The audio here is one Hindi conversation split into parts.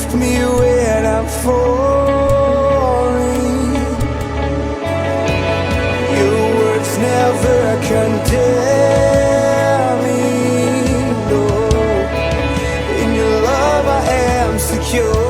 lift me when I'm falling. Your words never condemn me, no. In your love I am secure.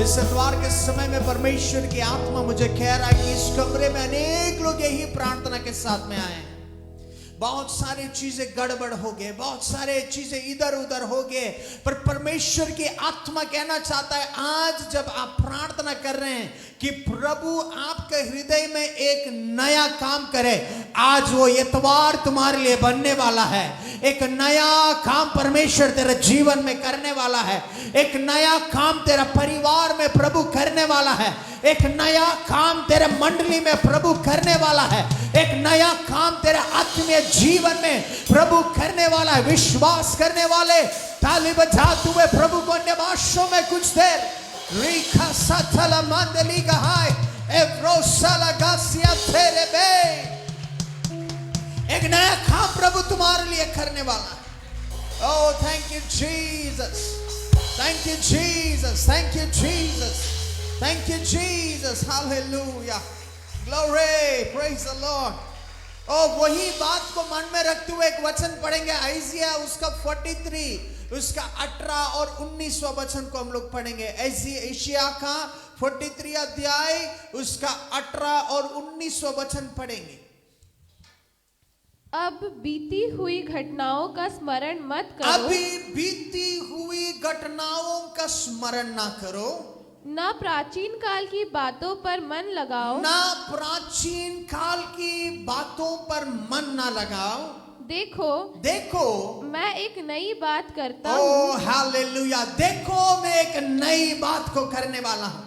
इस इतवार के समय में परमेश्वर की आत्मा मुझे कह रहा है कि इस कमरे में अनेक लोग यही प्रार्थना के साथ में आए हैं। बहुत सारी चीजें गड़बड़ हो गए, बहुत सारे चीजें इधर उधर हो गए, पर परमेश्वर की आत्मा कहना चाहता है आज जब आप प्रार्थना कर रहे हैं कि प्रभु आपके हृदय में एक नया काम करे, आज वो इतवार तुम्हारे लिए बनने वाला है। एक नया काम परमेश्वर तेरे जीवन में करने वाला है। एक नया काम तेरा परिवार में प्रभु करने वाला है। एक नया काम तेरे मंडली में प्रभु करने वाला है। एक नया काम तेरे आत्मीय जीवन में प्रभु करने वाला है। विश्वास करने वाले ताली बजाते हुए प्रभु को अन्य भाषाओं में कुछ देर रिखा सथला मंडली गहाय एव्रोसाला गासिया तेरे बे। एक नया काम प्रभु तुम्हारे लिए करने वाला है। Oh thank you Jesus, thank you Jesus, thank you Jesus, thank you Jesus, hallelujah, glory, praise the Lord. और वही बात को मन में रखते हुए एक वचन पढ़ेंगे आइजिया उसका 43 उसका 18 और 19वां वचन को हम लोग पढ़ेंगे। एशिया का 43 अध्याय उसका 18 और 19वां वचन पढ़ेंगे। अब बीती हुई घटनाओं का स्मरण मत करो। अभी बीती हुई घटनाओं का स्मरण ना करो। ना प्राचीन काल की बातों पर मन लगाओ। ना प्राचीन काल की बातों पर मन ना लगाओ। देखो देखो मैं एक नई बात करता हूँ। ओह हालेलुया, देखो मैं एक नई बात को करने वाला हूँ।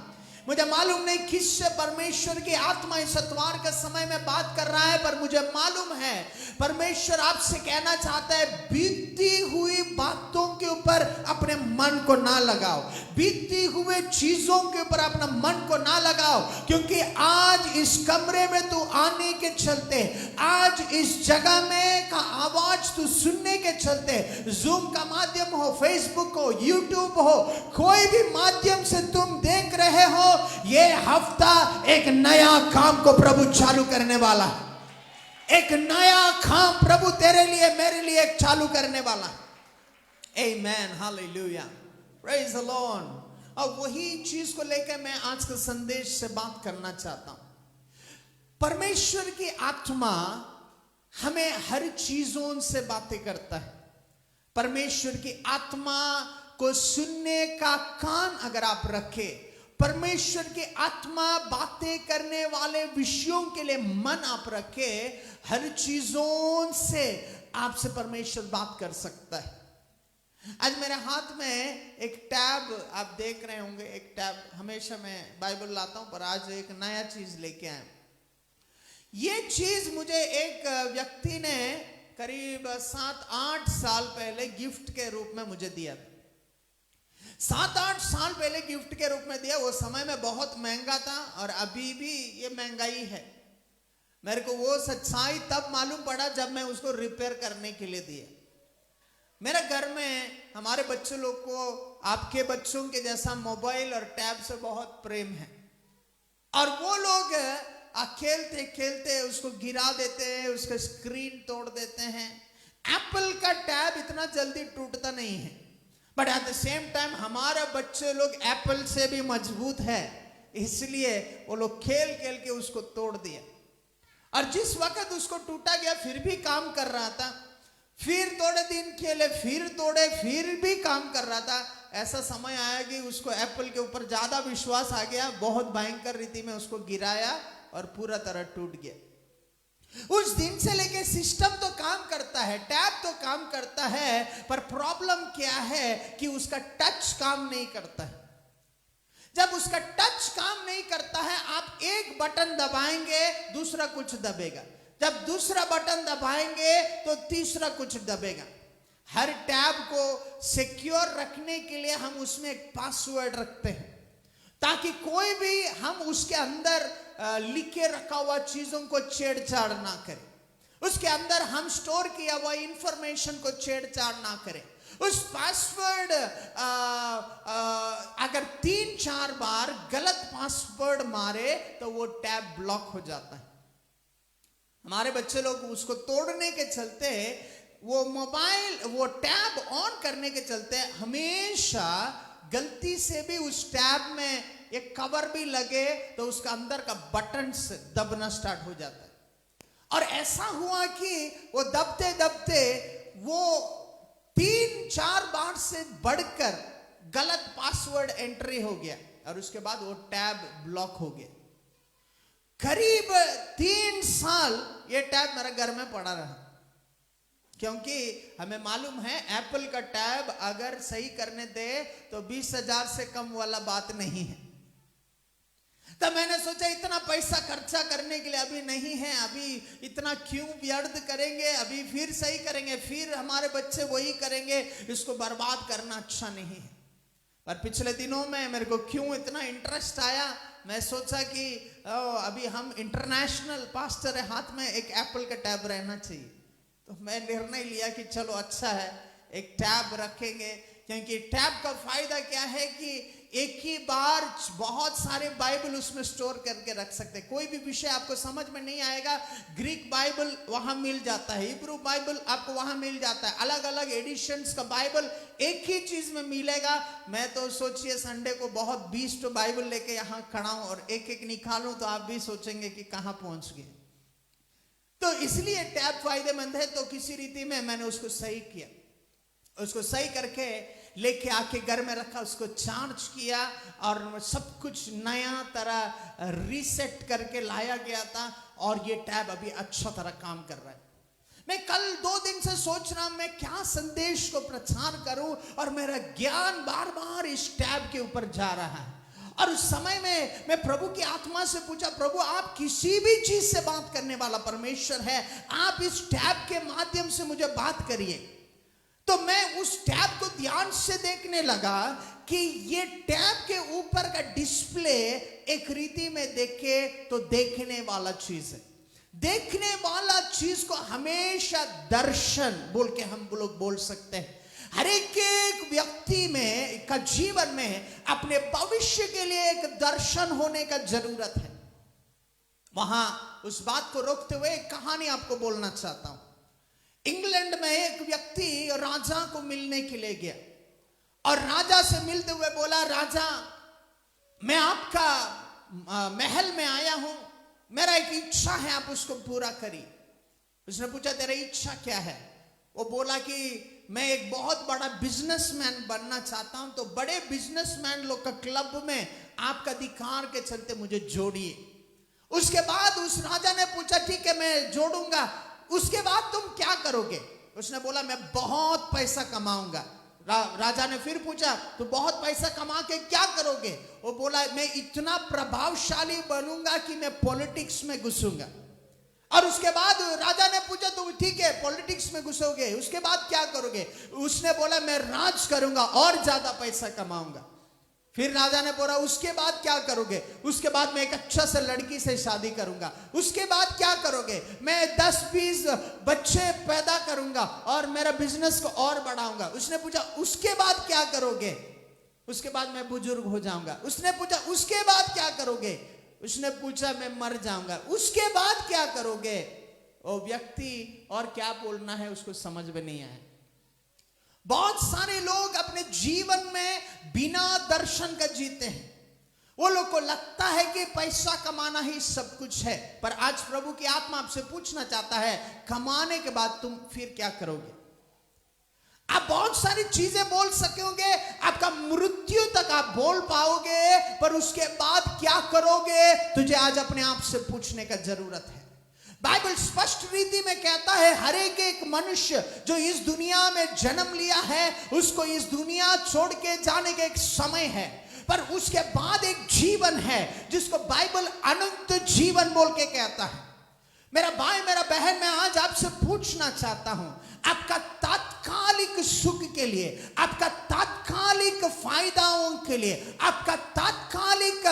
मुझे मालूम नहीं किससे परमेश्वर की आत्मा इस इतवार के समय में बात कर रहा है, पर मुझे मालूम है परमेश्वर आपसे कहना चाहता है बीती हुई बातों के ऊपर अपने मन को ना लगाओ। बीती हुए चीजों के ऊपर अपना मन को ना लगाओ, क्योंकि आज इस कमरे में तू आने के चलते, आज इस जगह में का आवाज तू सुनने के चलते, जूम का माध्यम हो, फेसबुक हो, यूट्यूब हो, कोई भी माध्यम से तुम देख रहे हो, ये हफ्ता एक नया काम को प्रभु चालू करने वाला है। एक नया काम प्रभु तेरे लिए मेरे लिए एक चालू करने वाला है। आमेन, हालेलुया, प्रेज द लॉर्ड। और वही चीज को लेकर मैं आज के संदेश से बात करना चाहता हूं। परमेश्वर की आत्मा हमें हर चीजों से बातें करता है। परमेश्वर की आत्मा को सुनने का कान अगर आप रखें, परमेश्वर की आत्मा बातें करने वाले विषयों के लिए मन आप रखे, हर चीजों से आपसे परमेश्वर बात कर सकता है। आज मेरे हाथ में एक टैब आप देख रहे होंगे। एक टैब, हमेशा मैं बाइबल लाता हूं, पर आज एक नया चीज लेके आया। ये चीज मुझे एक व्यक्ति ने करीब 7-8 साल पहले गिफ्ट के रूप में मुझे दिया था। 7-8 साल पहले गिफ्ट के रूप में दिया। वो समय में बहुत महंगा था और अभी भी ये महंगाई है। मेरे को वो सच्चाई तब मालूम पड़ा जब मैं उसको रिपेयर करने के लिए दिया। मेरे घर में हमारे बच्चों लोग को आपके बच्चों के जैसा मोबाइल और टैब से बहुत प्रेम है, और वो लोग खेलते खेलते उसको गिरा देते हैं, उसका स्क्रीन तोड़ देते हैं। एप्पल का टैब इतना जल्दी टूटता नहीं है, but at the same time हमारे बच्चे लोग एप्पल से भी मजबूत है, इसलिए वो लोग खेल खेल के उसको तोड़ दिया। और जिस वक्त उसको टूटा गया फिर भी काम कर रहा था, फिर थोड़े दिन खेले, फिर तोड़े, फिर भी काम कर रहा था। ऐसा समय आया कि उसको एप्पल के ऊपर ज्यादा विश्वास आ गया, बहुत भयंकर रीति में उसको गिराया और पूरा तरह टूट गया। उस दिन से लेके सिस्टम तो काम करता है, टैब तो काम करता है, पर प्रॉब्लम क्या है कि उसका टच काम नहीं करता है। जब उसका टच काम नहीं करता है, आप एक बटन दबाएंगे दूसरा कुछ दबेगा, जब दूसरा बटन दबाएंगे तो तीसरा कुछ दबेगा। हर टैब को सिक्योर रखने के लिए हम उसमें एक पासवर्ड रखते हैं, ताकि कोई भी हम उसके अंदर लिखे रखा हुआ चीजों को छेड़छाड़ ना करें। उसके अंदर हम स्टोर किया हुआ इंफॉर्मेशन को छेड़छाड़ ना करें। उस पासवर्ड अगर 3-4 बार गलत पासवर्ड मारे तो वो टैब ब्लॉक हो जाता है। हमारे बच्चे लोग उसको तोड़ने के चलते, वो मोबाइल, वो टैब ऑन करने के चलते हमेशा गलती से भी उस टैब में एक कवर भी लगे तो उसका अंदर का बटन दबना स्टार्ट हो जाता है। और ऐसा हुआ कि वो दबते दबते वो 3-4 बार से बढ़कर गलत पासवर्ड एंट्री हो गया और उसके बाद वो टैब ब्लॉक हो गया। करीब 3 साल ये टैब मेरे घर में पड़ा रहा, क्योंकि हमें मालूम है एप्पल का टैब अगर सही करने दे तो 20,000 से कम वाला बात नहीं है। तब मैंने सोचा इतना पैसा खर्चा करने के लिए अभी नहीं है, अभी इतना क्यों व्यर्थ करेंगे, अभी फिर सही करेंगे, फिर हमारे बच्चे वही करेंगे, इसको बर्बाद करना अच्छा नहीं है। पर पिछले दिनों में मेरे को क्यों इतना इंटरेस्ट आया, मैं सोचा कि अभी हम इंटरनेशनल पास्टर है, हाथ में एक एप्पल का टैब रहना चाहिए। तो मैं निर्णय लिया कि चलो अच्छा है एक टैब रखेंगे, क्योंकि टैब का फायदा क्या है कि एक ही बार बहुत सारे बाइबल उसमें स्टोर करके रख सकते हैं। कोई भी विषय आपको समझ में नहीं आएगा, ग्रीक बाइबल वहां मिल जाता है, हिब्रू बाइबल आपको वहां मिल जाता है, अलग अलग एडिशंस का बाइबल एक ही चीज में मिलेगा। मैं तो सोचिए संडे को बहुत 20 बाइबल लेके यहाँ खड़ा हूं और एक एक निकालूं तो आप भी सोचेंगे कि कहां पहुंच गए। तो इसलिए टैब फायदेमंद है। तो किसी रीति में मैंने उसको सही किया, उसको सही करके लेके आके घर में रखा, उसको चार्ज किया और सब कुछ नया तरह रीसेट करके लाया गया था और ये टैब अभी अच्छा तरह काम कर रहा है। मैं कल 2 दिन से सोच रहा मैं क्या संदेश को प्रचार करूं और मेरा ज्ञान बार बार इस टैब के ऊपर जा रहा है। और उस समय में मैं प्रभु की आत्मा से पूछा, प्रभु आप किसी भी चीज से बात करने वाला परमेश्वर है, आप इस टैब के माध्यम से मुझे बात करिए। तो मैं उस टैब को ध्यान से देखने लगा कि ये टैब के ऊपर का डिस्प्ले एक रीति में देखे तो देखने वाला चीज है। देखने वाला चीज को हमेशा दर्शन बोल के हम लोग बोल सकते हैं। हर एक व्यक्ति में का जीवन में अपने भविष्य के लिए एक दर्शन होने का जरूरत है। वहां उस बात को रोकते हुए एक कहानी आपको बोलना चाहता हूं। इंग्लैंड में एक व्यक्ति राजा को मिलने के लिए गया और राजा से मिलते हुए बोला, राजा मैं आपका महल में आया हूं, मेरा एक इच्छा है, आप उसको पूरा करिए। उसने पूछा तेरी इच्छा क्या है? वो बोला कि मैं एक बहुत बड़ा बिजनेसमैन बनना चाहता हूं, तो बड़े बिजनेसमैन लोग का क्लब में आपका अधिकार के चलते मुझे जोड़िए। उसके बाद उस राजा ने पूछा ठीक है मैं जोड़ूंगा, उसके बाद तुम क्या करोगे? उसने बोला मैं बहुत पैसा कमाऊंगा। राजा ने फिर पूछा तो बहुत पैसा कमा के क्या करोगे? वो बोला मैं इतना प्रभावशाली बनूंगा कि मैं पॉलिटिक्स में घुसूंगा। और उसके बाद राजा ने पूछा तो ठीक है पॉलिटिक्स में घुसोगे, उसके बाद क्या करोगे? उसने बोला मैं राज करूंगा और ज्यादा पैसा कमाऊंगा। फिर राजा ने बोला उसके बाद क्या करोगे? उसके बाद मैं एक अच्छा सा लड़की से शादी करूंगा। उसके बाद क्या करोगे? मैं 10-20 बच्चे पैदा करूंगा और मेरा बिजनेस को और बढ़ाऊंगा। उसने पूछा उसके बाद क्या करोगे? उसके बाद मैं बुजुर्ग हो जाऊंगा। उसने पूछा उसके बाद क्या करोगे? उसने पूछा मैं मर जाऊंगा। उसके बाद क्या करोगे? वो व्यक्ति और क्या बोलना है उसको समझ में नहीं आया। बहुत सारे लोग अपने जीवन में बिना दर्शन का जीते हैं। वो लोग को लगता है कि पैसा कमाना ही सब कुछ है, पर आज प्रभु की आत्मा आपसे पूछना चाहता है कमाने के बाद तुम फिर क्या करोगे? आप बहुत सारी चीजें बोल सकोगे, आपका मृत्यु तक आप बोल पाओगे, पर उसके बाद क्या करोगे तुझे आज अपने आप से पूछने का जरूरत है। बाइबल स्पष्ट रीति में कहता है हर एक मनुष्य जो इस दुनिया में जन्म लिया है उसको इस दुनिया छोड़ के जाने का एक समय है, पर उसके बाद एक जीवन है जिसको बाइबल अनंत जीवन बोल के कहता है। मेरा भाई मेरा बहन, मैं आज आपसे पूछना चाहता हूं, आपका तात्कालिक सुख के लिए, आपका तात्कालिक फायदाओं के लिए, आपका तात्कालिक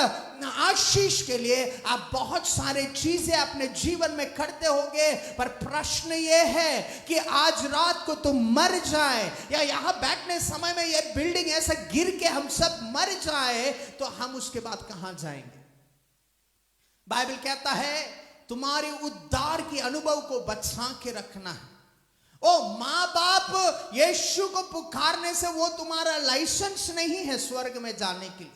आशीष के लिए आप बहुत सारे चीजें अपने जीवन में करते होंगे, पर प्रश्न ये है कि आज रात को तुम मर जाए या यहां बैठने समय में ये बिल्डिंग ऐसा गिर के हम सब मर जाए तो हम उसके बाद कहां जाएंगे? बाइबल कहता है तुम्हारे उद्धार के अनुभव को बचा के रखना है। ओ माँ बाप यीशु को पुकारने से वो तुम्हारा लाइसेंस नहीं है स्वर्ग में जाने के लिए।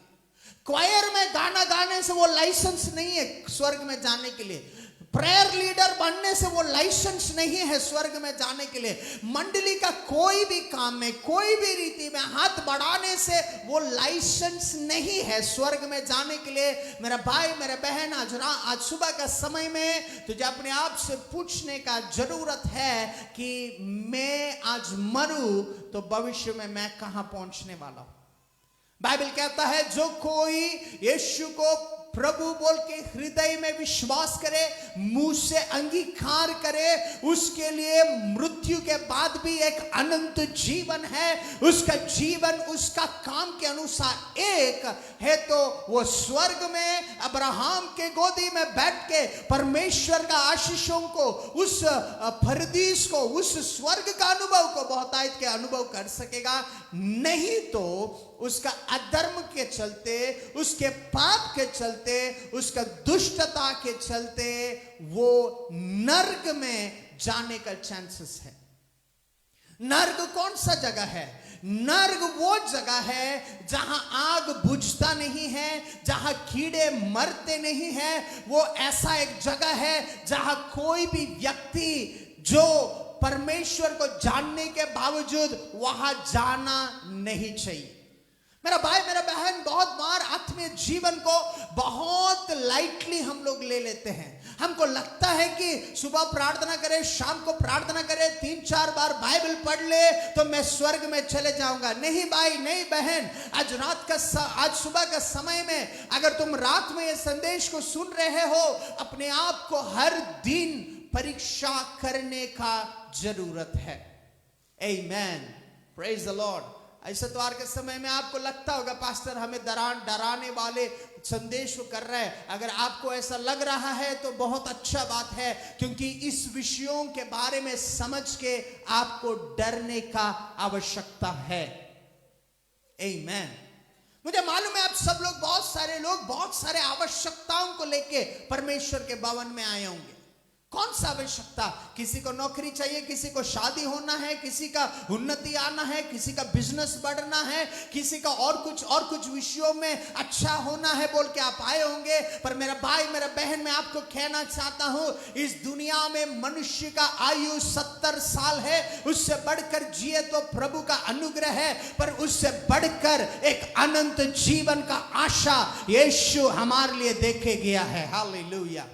क्वायर में गाना गाने से वो लाइसेंस नहीं है स्वर्ग में जाने के लिए। प्रेयर लीडर बनने से वो लाइसेंस नहीं है स्वर्ग में जाने के लिए। मंडली का कोई भी काम में, कोई भी रीति में हाथ बढ़ाने से वो लाइसेंस नहीं है स्वर्ग में जाने के लिए। मेरा भाई, मेरा बहन, आज सुबह का समय में तुझे अपने आप से पूछने का जरूरत है कि मैं आज मरूं तो भविष्य में मैं कहां पहुंचने वाला हूं। बाइबल कहता है जो कोई यीशु को प्रभु बोल के हृदय में विश्वास करे, मुंह से अंगीकार करे, उसके लिए मृत्यु के बाद भी एक अनंत जीवन है। उसका जीवन उसका काम के अनुसार एक है तो वो स्वर्ग में अब्राहम के गोदी में बैठ के परमेश्वर का आशीषों को, उस फरदीस को, उस स्वर्ग का अनुभव को, बहुतायत के अनुभव कर सकेगा। नहीं तो उसका अधर्म के चलते, उसके पाप के चलते, उसका दुष्टता के चलते वो नर्क में जाने का चांसेस है। नर्क कौन सा जगह है? नर्क वो जगह है जहां आग बुझता नहीं है, जहां कीड़े मरते नहीं है। वो ऐसा एक जगह है जहां कोई भी व्यक्ति जो परमेश्वर को जानने के बावजूद वहां जाना नहीं चाहिए। मेरा भाई, मेरा बहन, बहुत बार आत्मीय जीवन को बहुत लाइटली हम लोग ले लेते हैं। हमको लगता है कि सुबह प्रार्थना करें, शाम को प्रार्थना करें, 3-4 बार बाइबल पढ़ ले तो मैं स्वर्ग में चले जाऊंगा। नहीं भाई, नहीं बहन, आज सुबह का समय में अगर तुम रात में ये संदेश को सुन रहे हो, अपने आप को हर दिन परीक्षा करने का जरूरत है। Amen, praise the Lord. ऐसे इतवार के समय में आपको लगता होगा पास्टर हमें डराने वाले संदेश को कर रहा है। अगर आपको ऐसा लग रहा है तो बहुत अच्छा बात है, क्योंकि इस विषयों के बारे में समझ के आपको डरने का आवश्यकता है। आमेन। मुझे मालूम है आप सब लोग, बहुत सारे लोग बहुत सारे आवश्यकताओं को लेके परमेश्वर के भवन में आए होंगे। कौन सा आवश्यकता? किसी को नौकरी चाहिए, किसी को शादी होना है, किसी का उन्नति आना है, किसी का बिजनेस बढ़ना है, किसी का और कुछ विषयों में अच्छा होना है बोल के आप आए होंगे। पर मेरा भाई, मेरा बहन, मैं आपको कहना चाहता हूं, इस दुनिया में मनुष्य का आयु 70 साल है। उससे बढ़कर जिए तो प्रभु का अनुग्रह है, पर उससे बढ़कर एक अनंत जीवन का आशा यीशु हमारे लिए देखे गया है। Hallelujah,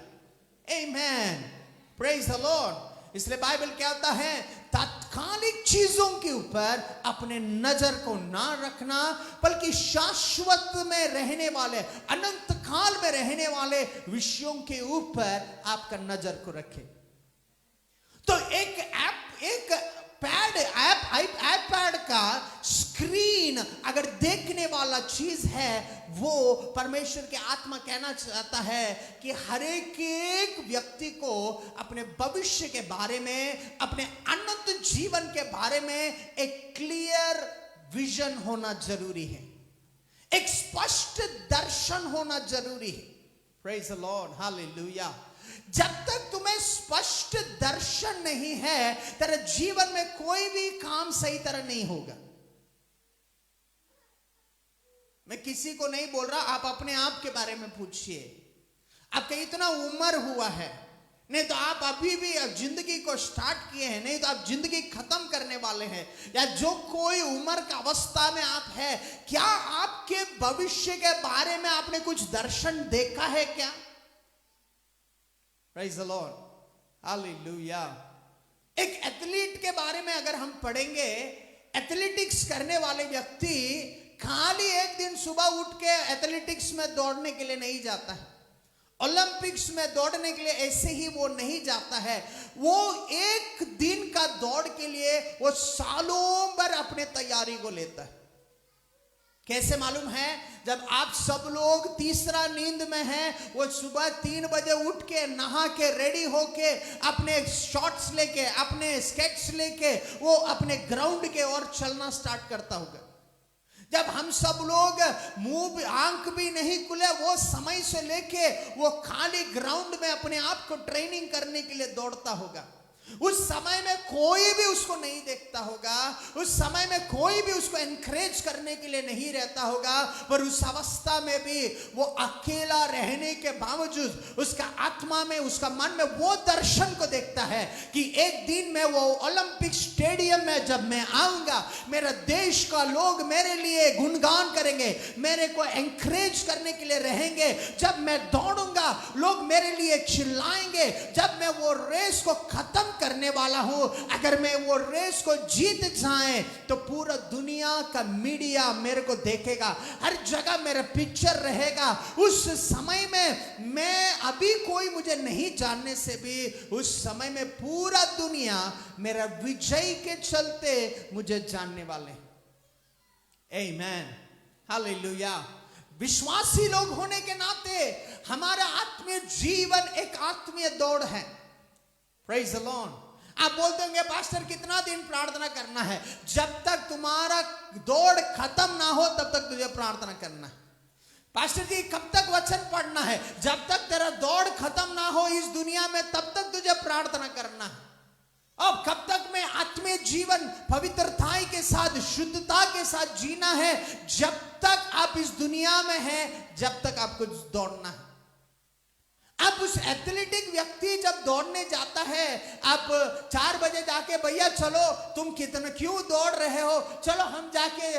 amen, praise the Lord. इसलिए बाइबल कहता है तात्कालिक चीजों के ऊपर अपने नजर को ना रखना, बल्कि शाश्वत में रहने वाले, अनंत काल में रहने वाले विषयों के ऊपर आपका नजर को रखे। तो एक आईपैड का स्क्रीन अगर देखने वाला चीज है, वो परमेश्वर की आत्मा कहना चाहता है कि हर एक व्यक्ति को अपने भविष्य के बारे में, अपने अनंत जीवन के बारे में एक क्लियर विजन होना जरूरी है, एक स्पष्ट दर्शन होना जरूरी है। Praise the Lord, hallelujah. जब तक तुम्हें स्पष्ट दर्शन नहीं है, तेरे जीवन में कोई भी काम सही तरह नहीं होगा। मैं किसी को नहीं बोल रहा, आप अपने आप के बारे में पूछिए। आपका इतना उम्र हुआ है, नहीं तो आप अभी भी जिंदगी को स्टार्ट किए हैं, नहीं तो आप जिंदगी खत्म करने वाले हैं। या जो कोई उम्र का अवस्था में आप है, क्या आपके भविष्य के बारे में आपने कुछ दर्शन देखा है क्या? Praise the Lord, hallelujah. एक एथलीट के बारे में अगर हम पढ़ेंगे, एथलेटिक्स करने वाले व्यक्ति खाली एक दिन सुबह उठ के एथलेटिक्स में दौड़ने के लिए नहीं जाता है, ओलंपिक्स में दौड़ने के लिए ऐसे ही वो नहीं जाता है। वो एक दिन का दौड़ के लिए वो सालों भर अपने तैयारी को लेता है। कैसे मालूम है? जब आप सब लोग तीसरा नींद में हैं, वो सुबह 3 बजे उठ के नहा के रेडी होके अपने शॉर्ट्स लेके, अपने स्केट्स लेके वो अपने ग्राउंड के ओर चलना स्टार्ट करता होगा। जब हम सब लोग मुंह आंख भी नहीं खुले, वो समय से लेके वो खाली ग्राउंड में अपने आप को ट्रेनिंग करने के लिए दौड़ता होगा। उस समय में कोई भी उसको नहीं देखता होगा, उस समय में कोई भी उसको एनकरेज करने के लिए नहीं रहता होगा, पर उस अवस्था में भी वो अकेला रहने के बावजूद उसका आत्मा में, उसका मन में वो दर्शन को देखता है कि एक दिन मैं वो ओलंपिक स्टेडियम में जब मैं आऊंगा, मेरा देश का लोग मेरे लिए गुणगान करेंगे, मेरे को एनकरेज करने के लिए रहेंगे, जब मैं दौड़ूंगा लोग मेरे लिए चिल्लाएंगे, जब मैं वो रेस को खत्म करने वाला हूं, अगर मैं वो रेस को जीत जाए तो पूरा दुनिया का मीडिया मेरे को देखेगा, हर जगह मेरा पिक्चर रहेगा। उस समय में मैं अभी कोई मुझे नहीं जानने से भी उस समय में पूरा दुनिया मेरा विजय के चलते मुझे जानने वाले हैं। आमेन, हालेलुया। विश्वासी लोग होने के नाते हमारा आत्मीय जीवन एक आत्मीय दौड़ है। Praise the Lord. आप बोलते होंगे पास्टर कितना दिन प्रार्थना करना है? जब तक तुम्हारा दौड़ खत्म ना हो तब तक तुझे प्रार्थना करना है। पास्टर जी कब तक वचन पढ़ना है? जब तक तेरा दौड़ खत्म ना हो इस दुनिया में तब तक तुझे प्रार्थना करना है। अब कब तक मैं आत्मीय जीवन पवित्रता के साथ, शुद्धता के साथ जीना है? जब तक आप इस दुनिया में हैं, जब तक आपको दौड़ना है। अब उस एथलेटिक व्यक्ति जब दौड़ने जाता है, आप 4 बजे जाके भैया चलो तुम कितना क्यों दौड़ रहे हो, चलो हम जाके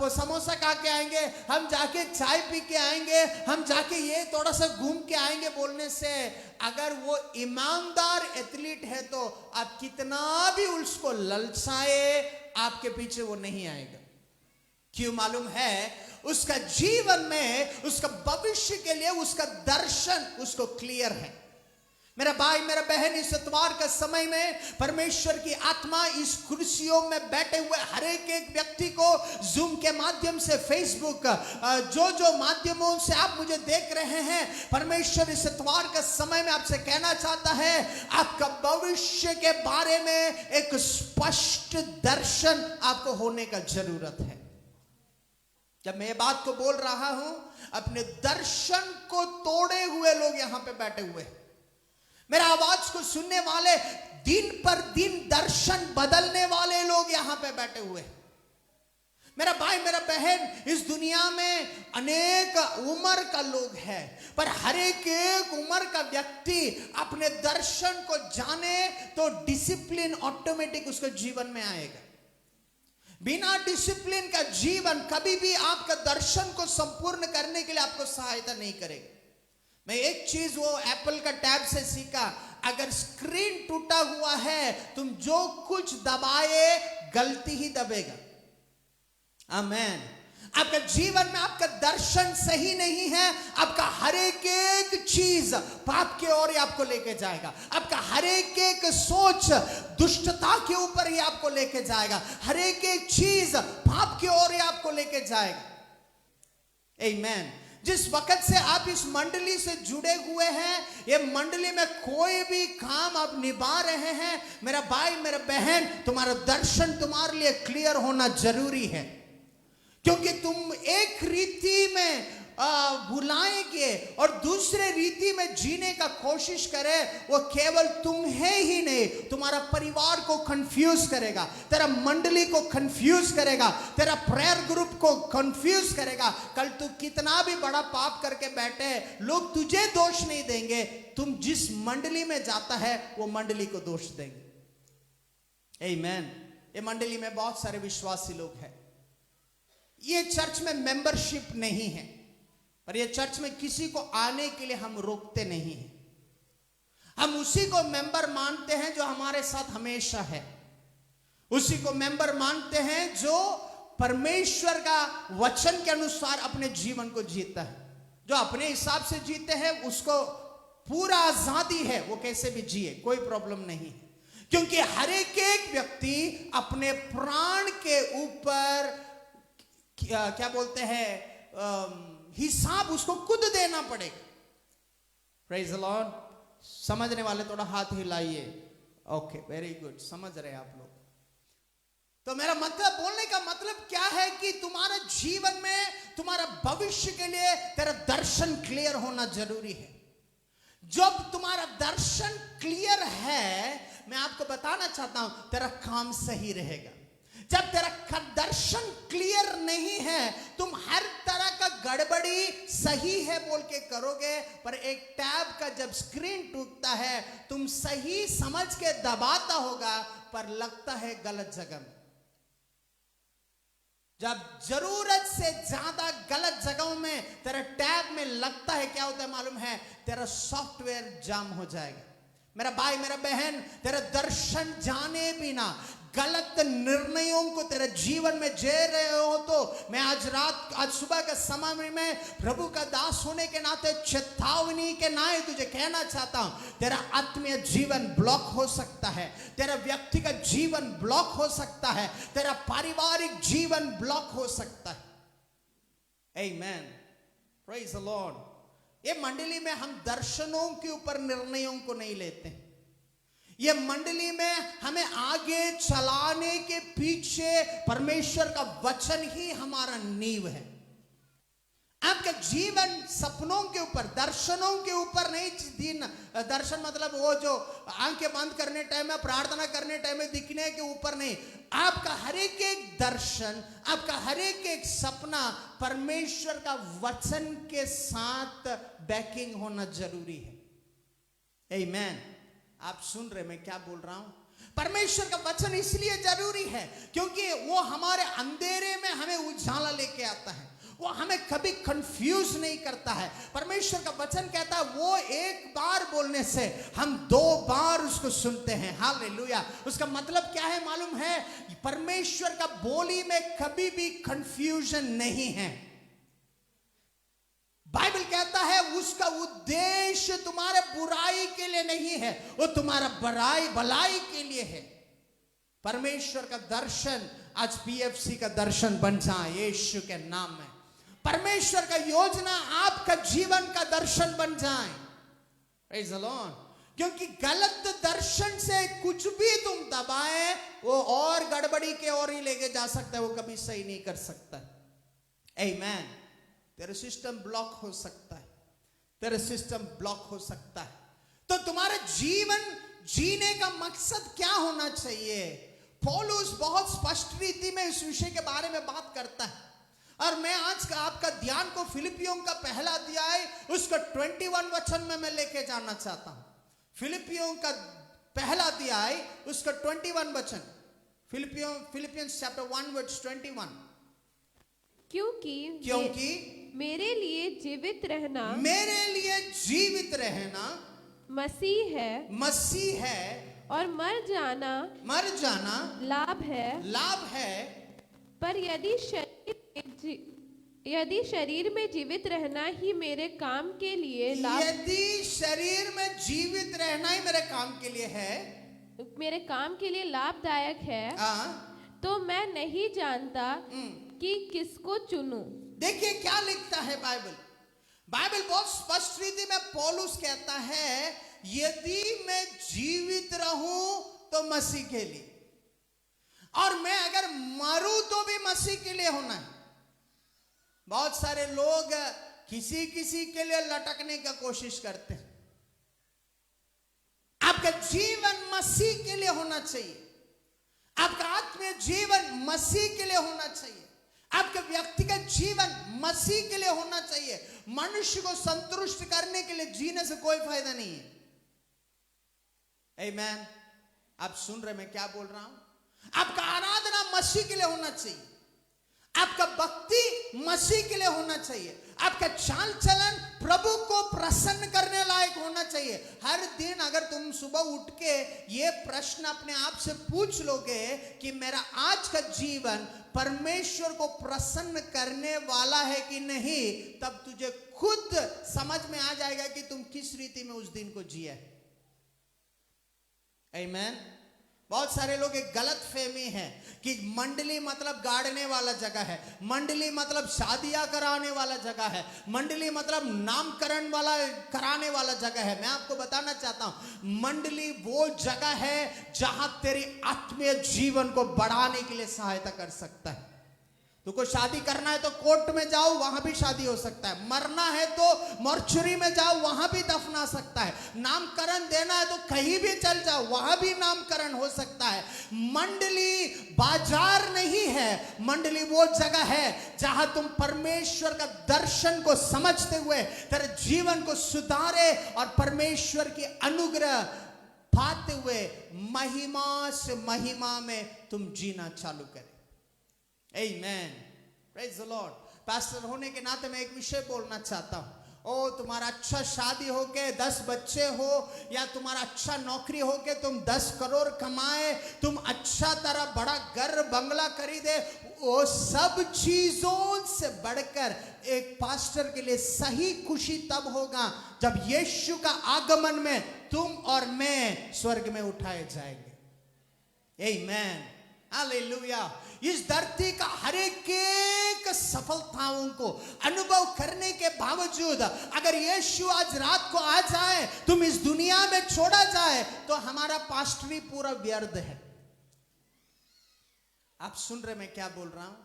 समोसा खा के आएंगे, हम जाके चाय पी के आएंगे, हम जाके ये थोड़ा सा घूम के आएंगे बोलने से, अगर वो ईमानदार एथलीट है तो आप कितना भी उसको ललचाए आपके पीछे वो नहीं आएगा। क्यों मालूम है? उसका जीवन में, उसका भविष्य के लिए उसका दर्शन उसको क्लियर है। मेरा भाई, मेरा बहन, इस इतवार का समय में परमेश्वर की आत्मा इस कुर्सियों में बैठे हुए हर एक व्यक्ति को जूम के माध्यम से, फेसबुक, जो माध्यमों से आप मुझे देख रहे हैं, परमेश्वर इस इतवार का समय में आपसे कहना चाहता है, आपका भविष्य के बारे में एक स्पष्ट दर्शन आपको होने का जरूरत है। जब मैं ये बात को बोल रहा हूं, अपने दर्शन को तोड़े हुए लोग यहां पे बैठे हुए, मेरा आवाज को सुनने वाले, दिन पर दिन दर्शन बदलने वाले लोग यहां पे बैठे हुए। मेरा भाई, मेरा बहन, इस दुनिया में अनेक उम्र का लोग हैं, पर हर एक उम्र का व्यक्ति अपने दर्शन को जाने तो डिसिप्लिन ऑटोमेटिक उसके जीवन में आएगा। बिना डिसिप्लिन का जीवन कभी भी आपका दर्शन को संपूर्ण करने के लिए आपको सहायता नहीं करेगा। मैं एक चीज वो एप्पल का टैब से सीखा, अगर स्क्रीन टूटा हुआ है, तुम जो कुछ दबाए गलती ही दबेगा। आमेन। आपका जीवन में आपका दर्शन सही नहीं है, आपका हर एक चीज पाप की ओर ही आपको लेके जाएगा। आपका हर एक सोच दुष्टता के ऊपर ही आपको लेके जाएगा। हर एक चीज पाप की ओर ही आपको लेके जाएगा। आमेन। जिस वक्त से आप इस मंडली से जुड़े हुए हैं, ये मंडली में कोई भी काम आप निभा रहे हैं, मेरा भाई, मेरा बहन, तुम्हारा दर्शन तुम्हारे लिए क्लियर होना जरूरी है। क्योंकि तुम एक रीति में भुलाएंगे और दूसरे रीति में जीने का कोशिश करे, वो केवल तुम्हें ही नहीं, तुम्हारा परिवार को कंफ्यूज करेगा, तेरा मंडली को कंफ्यूज करेगा, तेरा प्रेयर ग्रुप को कंफ्यूज करेगा। कल तू कितना भी बड़ा पाप करके बैठे, लोग तुझे दोष नहीं देंगे, तुम जिस मंडली में जाता है वो मंडली को दोष देंगे। आमेन। ये मंडली में बहुत सारे विश्वासी लोग हैं। ये चर्च में मेंबरशिप नहीं है, पर ये चर्च में किसी को आने के लिए हम रोकते नहीं हैं। हम उसी को मेंबर मानते हैं जो हमारे साथ हमेशा है, उसी को मेंबर मानते हैं जो परमेश्वर का वचन के अनुसार अपने जीवन को जीता है। जो अपने हिसाब से जीते हैं उसको पूरा आजादी है, वो कैसे भी जिए, कोई प्रॉब्लम नहीं है। क्योंकि हर एक व्यक्ति अपने प्राण के ऊपर क्या बोलते हैं, हिसाब उसको खुद देना पड़ेगा। Praise the Lord. समझने वाले थोड़ा हाथ हिलाइए। ओके, वेरी गुड, समझ रहे आप लोग। तो मेरा मतलब, बोलने का मतलब क्या है कि तुम्हारा जीवन में, तुम्हारा भविष्य के लिए तेरा दर्शन क्लियर होना जरूरी है। जब तुम्हारा दर्शन क्लियर है, मैं आपको बताना चाहता हूं तेरा काम सही रहेगा। जब तेरा दर्शन क्लियर नहीं है, तुम हर तरह का गड़बड़ी सही है बोल के करोगे, पर एक टैब का जब स्क्रीन टूटता है, तुम सही समझ के दबाता होगा पर लगता है गलत जगह में। जब जरूरत से ज्यादा गलत जगहों में तेरा टैब में लगता है, क्या होता है मालूम है? तेरा सॉफ्टवेयर जाम हो जाएगा। मेरा भाई, मेरा बहन, तेरा दर्शन जाने बिना गलत निर्णयों को तेरे जीवन में जी रहे हो तो मैं आज सुबह के समय में प्रभु का दास होने के नाते चेतावनी के नाते तुझे कहना चाहता हूं, तेरा आत्मीय जीवन ब्लॉक हो सकता है, तेरा व्यक्तिगत जीवन ब्लॉक हो सकता है, तेरा पारिवारिक जीवन ब्लॉक हो सकता है। Amen, praise the Lord. ये मंडली में हम दर्शनों के ऊपर निर्णयों को नहीं लेते। ये मंडली में हमें आगे चलाने के पीछे परमेश्वर का वचन ही हमारा नींव है। आपका जीवन सपनों के ऊपर, दर्शनों के ऊपर नहीं। दर्शन मतलब वो जो आंखें बंद करने टाइम में, प्रार्थना करने टाइम में दिखने के ऊपर नहीं। आपका हर एक दर्शन, आपका हर एक सपना परमेश्वर का वचन के साथ बैकिंग होना जरूरी है। आमेन। आप सुन रहे मैं क्या बोल रहा हूं? परमेश्वर का वचन इसलिए जरूरी है क्योंकि वो हमारे अंधेरे में हमें उजाला लेके आता है, वो हमें कभी कंफ्यूज नहीं करता है। परमेश्वर का वचन कहता है वो एक बार बोलने से हम 2 बार उसको सुनते हैं। हालेलुया। उसका मतलब क्या है मालूम है? परमेश्वर का बोली में कभी भी कंफ्यूजन नहीं है। बाइबल कहता है उसका उद्देश्य तुम्हारे बुराई के लिए नहीं है, वो तुम्हारा भलाई के लिए है। परमेश्वर का दर्शन आज पीएफसी का दर्शन बन जाए यीशु के नाम में। परमेश्वर का योजना आपका जीवन का दर्शन बन जाए। Praise the Lord. क्योंकि गलत दर्शन से कुछ भी तुम दबाए, वो और गड़बड़ी के और ही लेके जा सकता है, वो कभी सही नहीं कर सकता। आमेन। तेरा सिस्टम ब्लॉक हो सकता है, तेरा सिस्टम ब्लॉक हो सकता है। तो तुम्हारा जीवन जीने का मकसद क्या होना चाहिए? पौलुस बहुत स्पष्ट रीति में इस विषय के बारे में बात करता है। और मैं आज का आपका ध्यान को फिलिपियों का पहला अध्याय उसका 21 वचन में मैं लेके जाना चाहता हूं। फिलिपियों का पहला अध्याय उसका 21 वचन। Philippians chapter 1 verse 21। क्योंकि मेरे लिए जीवित रहना मसीह है और मर जाना लाभ है। पर यदि शरीर में जीवित रहना ही मेरे काम के लिए लाभदायक है, तो मैं नहीं जानता कि किसको चुनूं। देखिए क्या लिखता है बाइबल बहुत स्पष्ट रीति में पौलुस कहता है यदि मैं जीवित रहूं तो मसीह के लिए, और मैं अगर मरूं तो भी मसीह के लिए होना है। बहुत सारे लोग किसी के लिए लटकने का कोशिश करते हैं। आपका जीवन मसीह के लिए होना चाहिए, आपका आत्मीय जीवन मसीह के लिए होना चाहिए, आपका व्यक्तिगत जीवन मसीह के लिए होना चाहिए। मनुष्य को संतुष्ट करने के लिए जीने से कोई फायदा नहीं है। आमेन। आप सुन रहे मैं क्या बोल रहा हूं? आपका आराधना मसीह के लिए होना चाहिए, आपका भक्ति मसीह के लिए होना चाहिए, आपका चाल चलन प्रभु को प्रसन्न करने लायक होना चाहिए। हर दिन अगर तुम सुबह उठ के ये प्रश्न अपने आप से पूछ लोगे कि मेरा आज का जीवन परमेश्वर को प्रसन्न करने वाला है कि नहीं, तब तुझे खुद समझ में आ जाएगा कि तुम किस रीति में उस दिन को जिए। आमेन। बहुत सारे लोग एक गलत फहमी है कि मंडली मतलब गाड़ने वाला जगह है, मंडली मतलब शादियां कराने वाला जगह है, मंडली मतलब नामकरण वाला कराने वाला जगह है। मैं आपको बताना चाहता हूं मंडली वो जगह है जहां तेरी आत्मीय जीवन को बढ़ाने के लिए सहायता कर सकता है। तुमको शादी करना है तो कोर्ट में जाओ, वहां भी शादी हो सकता है। मरना है तो मॉर्चरी में जाओ, वहां भी दफना सकता है। नामकरण देना है तो कहीं भी चल जाओ, वहां भी नामकरण हो सकता है। मंडली बाजार नहीं है, मंडली वो जगह है जहां तुम परमेश्वर का दर्शन को समझते हुए तेरे जीवन को सुधारे और परमेश्वर की अनुग्रह पाते हुए महिमा से महिमा में तुम जीना चालू करें। Amen. Praise the Lord. Pastor होने के नाते मैं एक विषय बोलना चाहता हूं। ओ तुम्हारा अच्छा शादी हो के 10 बच्चे हो, या तुम्हारा अच्छा नौकरी हो के तुम 10 करोड़ कमाए, तुम अच्छा तरह बड़ा घर बंगला खरीदे, वो सब चीजों से बढ़कर एक पास्टर के लिए सही खुशी तब होगा जब यीशु का आगमन में तुम और मैं स्वर्ग में उठाए जाएंगे। Amen. हालेलुया। इस धरती का हर एक सफलताओं को अनुभव करने के बावजूद अगर यीशु आज रात को आ जाए, तुम इस दुनिया में छोड़ा जाए, तो हमारा पास्टरी पूरा व्यर्थ है। आप सुन रहे मैं क्या बोल रहा हूं?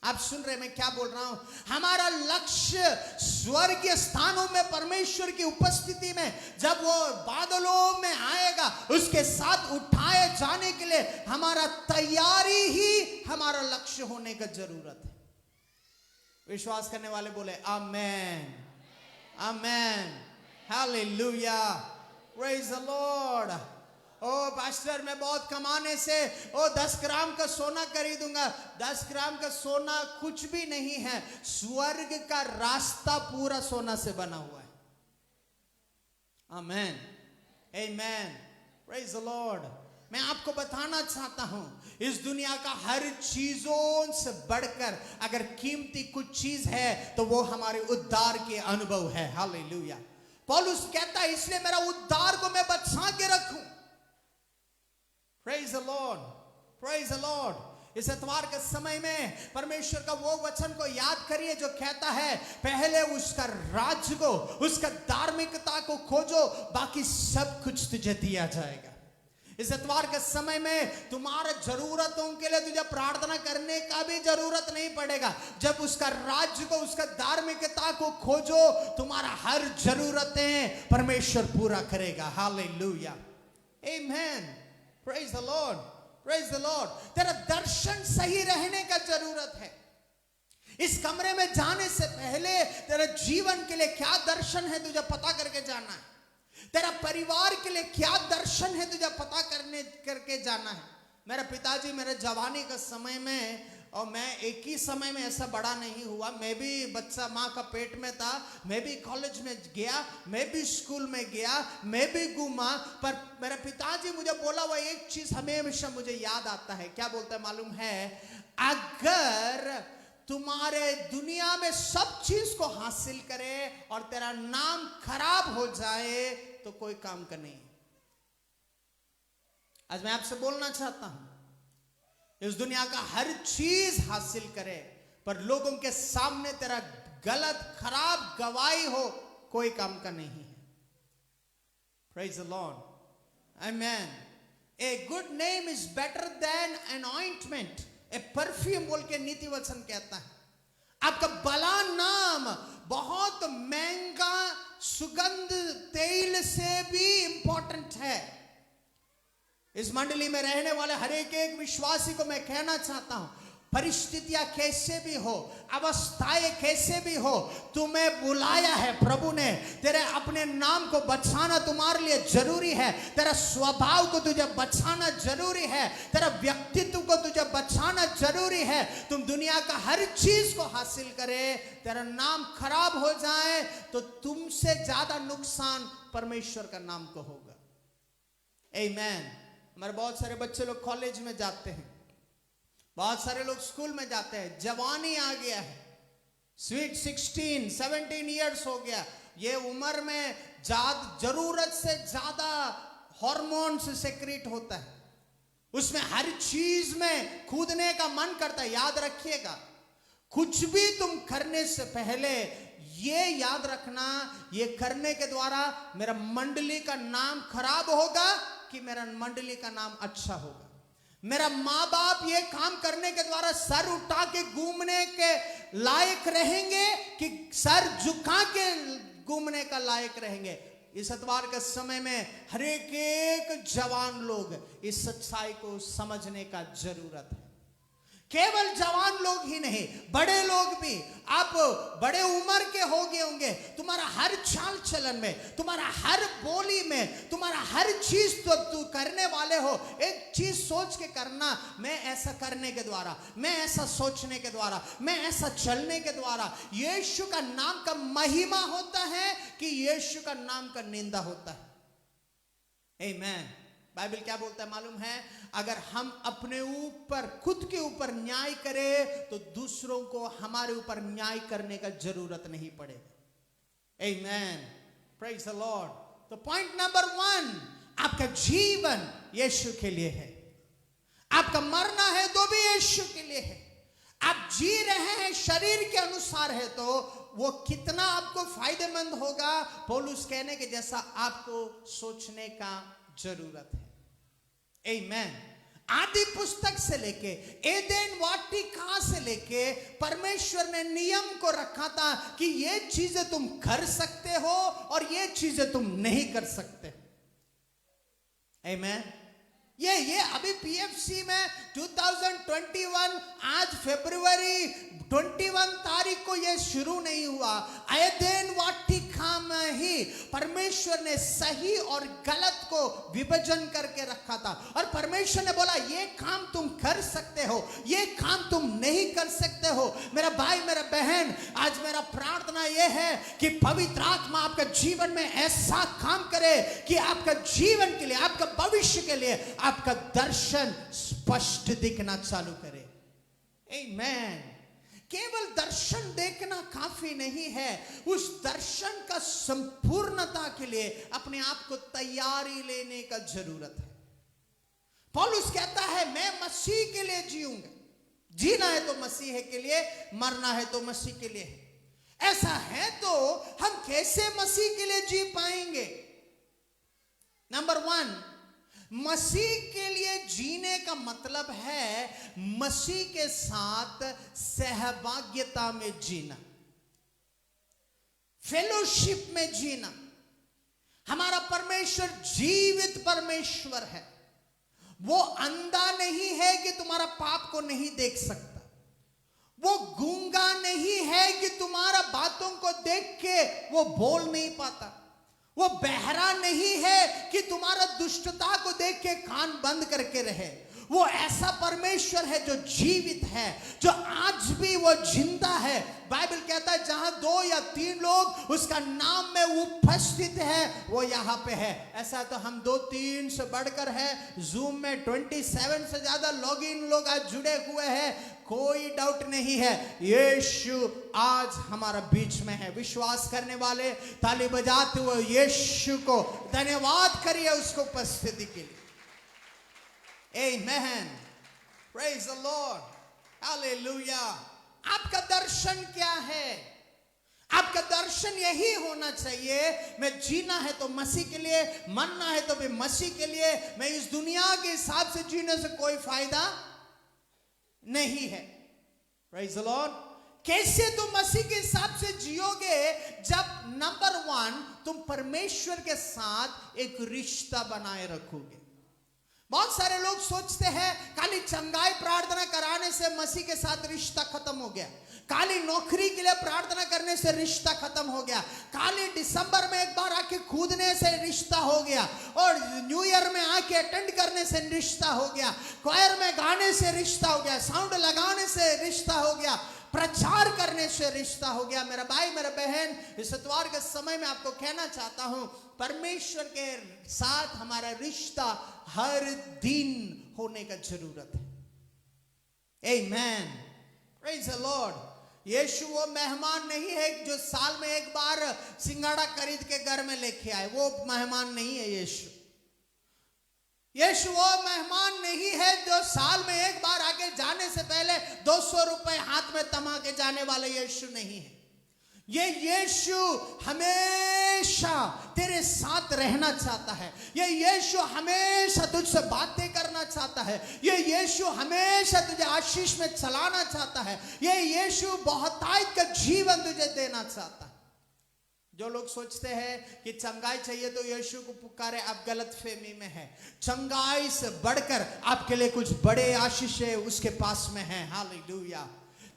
आप सुन रहे मैं क्या बोल रहा हूं? हमारा लक्ष्य स्वर्गीय स्थानों में परमेश्वर की उपस्थिति में जब वो बादलों में आएगा, उसके साथ उठाए जाने के लिए हमारा तैयारी ही हमारा लक्ष्य होने का जरूरत है। विश्वास करने वाले बोले amen, amen, hallelujah, praise the Lord. ओ पास्टर मैं बहुत कमाने से 10 ग्राम का सोना खरीदूंगा। 10 ग्राम का सोना कुछ भी नहीं है, स्वर्ग का रास्ता पूरा सोना से बना हुआ है। Amen, amen, praise the Lord. मैं आपको बताना चाहता हूं, इस दुनिया का हर चीजों से बढ़कर अगर कीमती कुछ चीज है तो वो हमारे उद्धार के अनुभव है। हालेलुया। पौलुस कहता है इसलिए मेरा उद्धार को मैं बचा के रखूं। Praise the Lord, praise the Lord। इस इतवार के समय में परमेश्वर का वो वचन को याद करिए जो कहता है पहले उसका राज्य को, उसका धार्मिकता को खोजो, बाकी सब कुछ तुझे दिया जाएगा। इस इतवार के समय में तुम्हारे जरूरतों के लिए तुझे प्रार्थना करने का भी जरूरत नहीं पड़ेगा। जब उसका राज्य को, उसका धार्मिकता को खोजो, तुम्हारा हर जरूरतें परमेश्वर पूरा करेगा। Hallelujah, amen, praise the Lord, praise the Lord. तेरा दर्शन सही रहने का जरूरत है। इस कमरे में जाने से पहले तेरे जीवन के लिए क्या दर्शन है तुझे पता करके जाना है। तेरा परिवार के लिए क्या दर्शन है तुझे पता करके जाना है। मेरा पिताजी मेरे जवानी का समय में, और मैं एक ही समय में ऐसा बड़ा नहीं हुआ, मैं भी बच्चा माँ का पेट में था, मैं भी कॉलेज में गया, मैं भी स्कूल में गया, मैं भी घूमा, पर मेरा पिताजी मुझे बोला हुआ एक चीज हमेशा मुझे याद आता है। क्या बोलता है मालूम है? अगर तुम्हारे दुनिया में सब चीज को हासिल करे और तेरा नाम खराब हो जाए तो कोई काम का नहीं। आज मैं आपसे बोलना चाहता हूं, इस दुनिया का हर चीज हासिल करे पर लोगों के सामने तेरा गलत खराब गवाही हो, कोई काम का नहीं है। Praise the Lord, amen. A good name is better than an ointment, a perfume बोल के नीति वचन कहता है। आपका भला नाम बहुत महंगा सुगंध तेल से भी इंपॉर्टेंट है। इस मंडली में रहने वाले हर एक विश्वासी को मैं कहना चाहता हूं, परिस्थितियां कैसे भी हो, अवस्थाएं कैसे भी हो, तुम्हें बुलाया है प्रभु ने। तेरे अपने नाम को बचाना तुम्हारे लिए जरूरी है, तेरा स्वभाव को तुझे बचाना जरूरी है, तेरा व्यक्तित्व को तुझे बचाना जरूरी है। तुम दुनिया का हर चीज को हासिल करे, तेरा नाम खराब हो जाए तो तुमसे ज्यादा नुकसान परमेश्वर का नाम को होगा। आमेन। हमारे बहुत सारे बच्चे लोग कॉलेज में जाते हैं, बहुत सारे लोग स्कूल में जाते हैं, जवानी आ गया है, स्वीट 16-17 इयर्स हो गया। ये उम्र में जरूरत से ज्यादा हार्मोन्स सेक्रेट होता है, उसमें हर चीज में कूदने का मन करता है। याद रखिएगा, कुछ भी तुम करने से पहले ये याद रखना, ये करने के द्वारा मेरा मंडली का नाम खराब होगा कि मेरा मंडली का नाम अच्छा होगा। मेरा माँ बाप ये काम करने के द्वारा सर उठा के घूमने के लायक रहेंगे कि सर झुका के घूमने का लायक रहेंगे? इस इतवार के समय में हर एक जवान लोग इस सच्चाई को समझने का जरूरत है। केवल जवान लोग ही नहीं, बड़े लोग भी। आप बड़े उम्र के हो गए होंगे, तुम्हारा हर चाल चलन में, तुम्हारा हर बोली में, तुम्हारा हर चीज तो तू करने वाले हो, एक चीज सोच के करना, मैं ऐसा करने के द्वारा, मैं ऐसा सोचने के द्वारा, मैं ऐसा चलने के द्वारा यीशु का नाम का महिमा होता है कि यीशु का नाम का निंदा होता है। आमीन। बाइबल क्या बोलता है मालूम है? अगर हम अपने ऊपर, खुद के ऊपर न्याय करें तो दूसरों को हमारे ऊपर न्याय करने का जरूरत नहीं पड़ेगा। आमीन, प्रेज द लॉर्ड। तो पॉइंट नंबर 1, आपका जीवन यीशु के लिए है, आपका मरना है तो भी यीशु के लिए है। आप जी रहे हैं शरीर के अनुसार है तो वो कितना आपको फायदेमंद होगा, पौलुस कहने के जैसा आपको सोचने का जरूरत है। आमीन। आदि पुस्तक से लेके, एदेन वाटिका से लेके परमेश्वर ने नियम को रखा था कि ये चीजें तुम कर सकते हो और ये चीजें तुम नहीं कर सकते। आमीन। ये अभी पीएफसी में 2021 आज फरवरी 21 तारीख को ये शुरू नहीं हुआ। एदेन वाटिका में ही परमेश्वर ने सही और गलत को विभाजन करके रखा था और परमेश्वर ने बोला ये काम तुम कर सकते हो, ये काम तुम नहीं कर सकते हो। मेरा भाई, मेरा बहन, आज मेरा प्रार्थना यह है कि पवित्र आत्मा आपका जीवन में ऐसा काम करे कि आपका जीवन के लिए, आपका भविष्य के लिए आपका दर्शन स्पष्ट दिखना चालू करे। आमीन। केवल दर्शन देखना काफी नहीं है, उस दर्शन का संपूर्णता के लिए अपने आप को तैयारी लेने का जरूरत है। पौलुस कहता है मैं मसीह के लिए जीऊंगा। जीना है तो मसीह के लिए, मरना है तो मसीह के लिए है। ऐसा है तो हम कैसे मसीह के लिए जी पाएंगे? नंबर 1, मसीह के लिए जीने का मतलब है मसीह के साथ सहभागिता में जीना, फेलोशिप में जीना। हमारा परमेश्वर जीवित परमेश्वर है। वो अंधा नहीं है कि तुम्हारा पाप को नहीं देख सकता। वो गूंगा नहीं है कि तुम्हारा बातों को देख के वो बोल नहीं पाता। वो बहरा नहीं है कि तुम्हारा दुष्टता को देख के कान बंद करके रहे। वो ऐसा परमेश्वर है जो जीवित है, जो आज भी वो जिंदा है। बाइबल कहता है जहां 2 या 3 लोग उसका नाम में उपस्थित है वो यहाँ पे है। ऐसा तो हम 2-3 से बढ़कर है। जूम में 27 से ज्यादा लॉगिन लोग आज जुड़े हुए हैं। कोई डाउट नहीं है, यीशु आज हमारा बीच में है। विश्वास करने वाले ताली बजाते हुए यीशु को धन्यवाद करिए उसको उपस्थिति के लिए। Amen. Praise the Lord. Hallelujah. आपका दर्शन क्या है? आपका दर्शन यही होना चाहिए, मैं जीना है तो मसीह के लिए, मरना है तो भी मसीह के लिए। मैं इस दुनिया के हिसाब से जीने से कोई फायदा नहीं है। Praise the Lord. कैसे तुम मसीह के हिसाब से जियोगे? जब नंबर 1 तुम परमेश्वर के साथ एक रिश्ता बनाए रखोगे। बहुत सारे लोग सोचते हैं खाली चंगाई प्रार्थना कराने से मसीह के साथ रिश्ता खत्म हो गया, खाली नौकरी के लिए प्रार्थना करने से रिश्ता खत्म हो गया, खाली दिसंबर में एक बार आके कूदने से रिश्ता हो गया, और न्यू ईयर में आके अटेंड करने से रिश्ता हो गया, क्वायर में गाने से रिश्ता हो गया, साउंड लगाने से रिश्ता हो गया, प्रचार करने से रिश्ता हो गया। मेरा भाई, मेरा बहन, इस इतवार के समय में आपको कहना चाहता हूं, परमेश्वर के साथ हमारा रिश्ता हर दिन होने का जरूरत है। Amen, praise the Lord. यीशु वो मेहमान नहीं है जो साल में एक बार सिंगाड़ा खरीद के घर में लेके आए, वो मेहमान नहीं है यीशु। यीशु वो मेहमान नहीं है जो साल में एक बार आके जाने से पहले 200 रुपए हाथ में थमा के जाने वाले यीशु नहीं है। ये यीशु हमेशा तेरे साथ रहना चाहता है। ये यीशु हमेशा तुझसे बातें करना चाहता है। ये यीशु हमेशा तुझे आशीष में चलाना चाहता है। ये यीशु बहुतायत का जीवन तुझे देना चाहता है। जो लोग सोचते हैं कि चंगाई चाहिए तो यीशु को पुकारे, आप गलत फहमी में है। चंगाई से बढ़कर आपके लिए कुछ बड़े आशीष उसके पास में है। हालेलुया।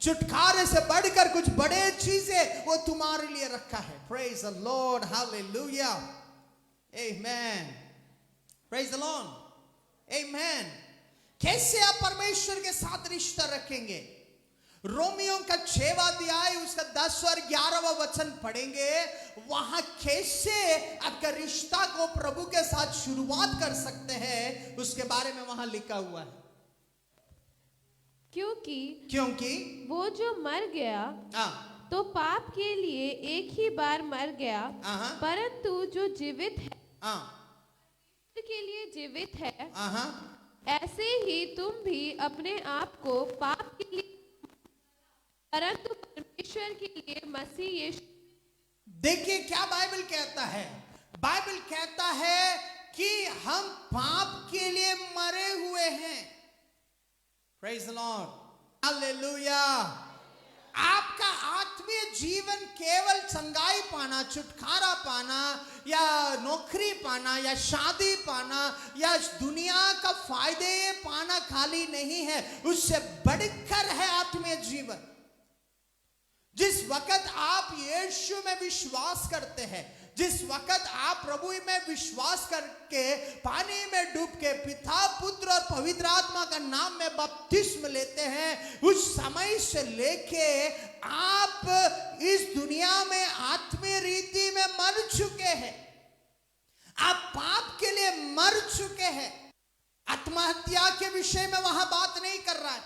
छुटकारे से बढ़कर कुछ बड़े चीजें वो तुम्हारे लिए रखा है। Praise the Lord. Hallelujah. Amen. Praise the Lord. Amen. कैसे आप परमेश्वर के साथ रिश्ता रखेंगे? रोमियो का 6वां अध्याय उसका 10 और 11वां वचन पढ़ेंगे। वहां कैसे आपका रिश्ता को प्रभु के साथ शुरुआत कर सकते हैं उसके बारे में वहां लिखा हुआ है। क्योंकि वो जो मर गया तो पाप के लिए एक ही बार मर गया, परंतु जो जीवित है के लिए जीवित है, ऐसे ही तुम भी अपने आप को पाप के लिए परंतु परमेश्वर के लिए मसीह यीशु। देखिए क्या बाइबल कहता है। बाइबल कहता है कि हम पाप के लिए मरे हुए हैं। Praise the Lord. हालेलुया। आपका आत्मीय जीवन केवल चंगाई पाना, छुटकारा पाना या नौकरी पाना या शादी पाना या दुनिया का फायदे पाना खाली नहीं है, उससे बढ़कर है आत्मीय जीवन। जिस वक्त आप यीशु में विश्वास करते हैं, जिस वक्त आप प्रभु में विश्वास करके पानी में डूब के पिता, पुत्र और पवित्र आत्मा का नाम में बपतिस्म लेते हैं, उस समय से लेके आप इस दुनिया में आत्मीय रीति में मर चुके हैं। आप पाप के लिए मर चुके हैं। आत्महत्या के विषय में वहां बात नहीं कर रहा है।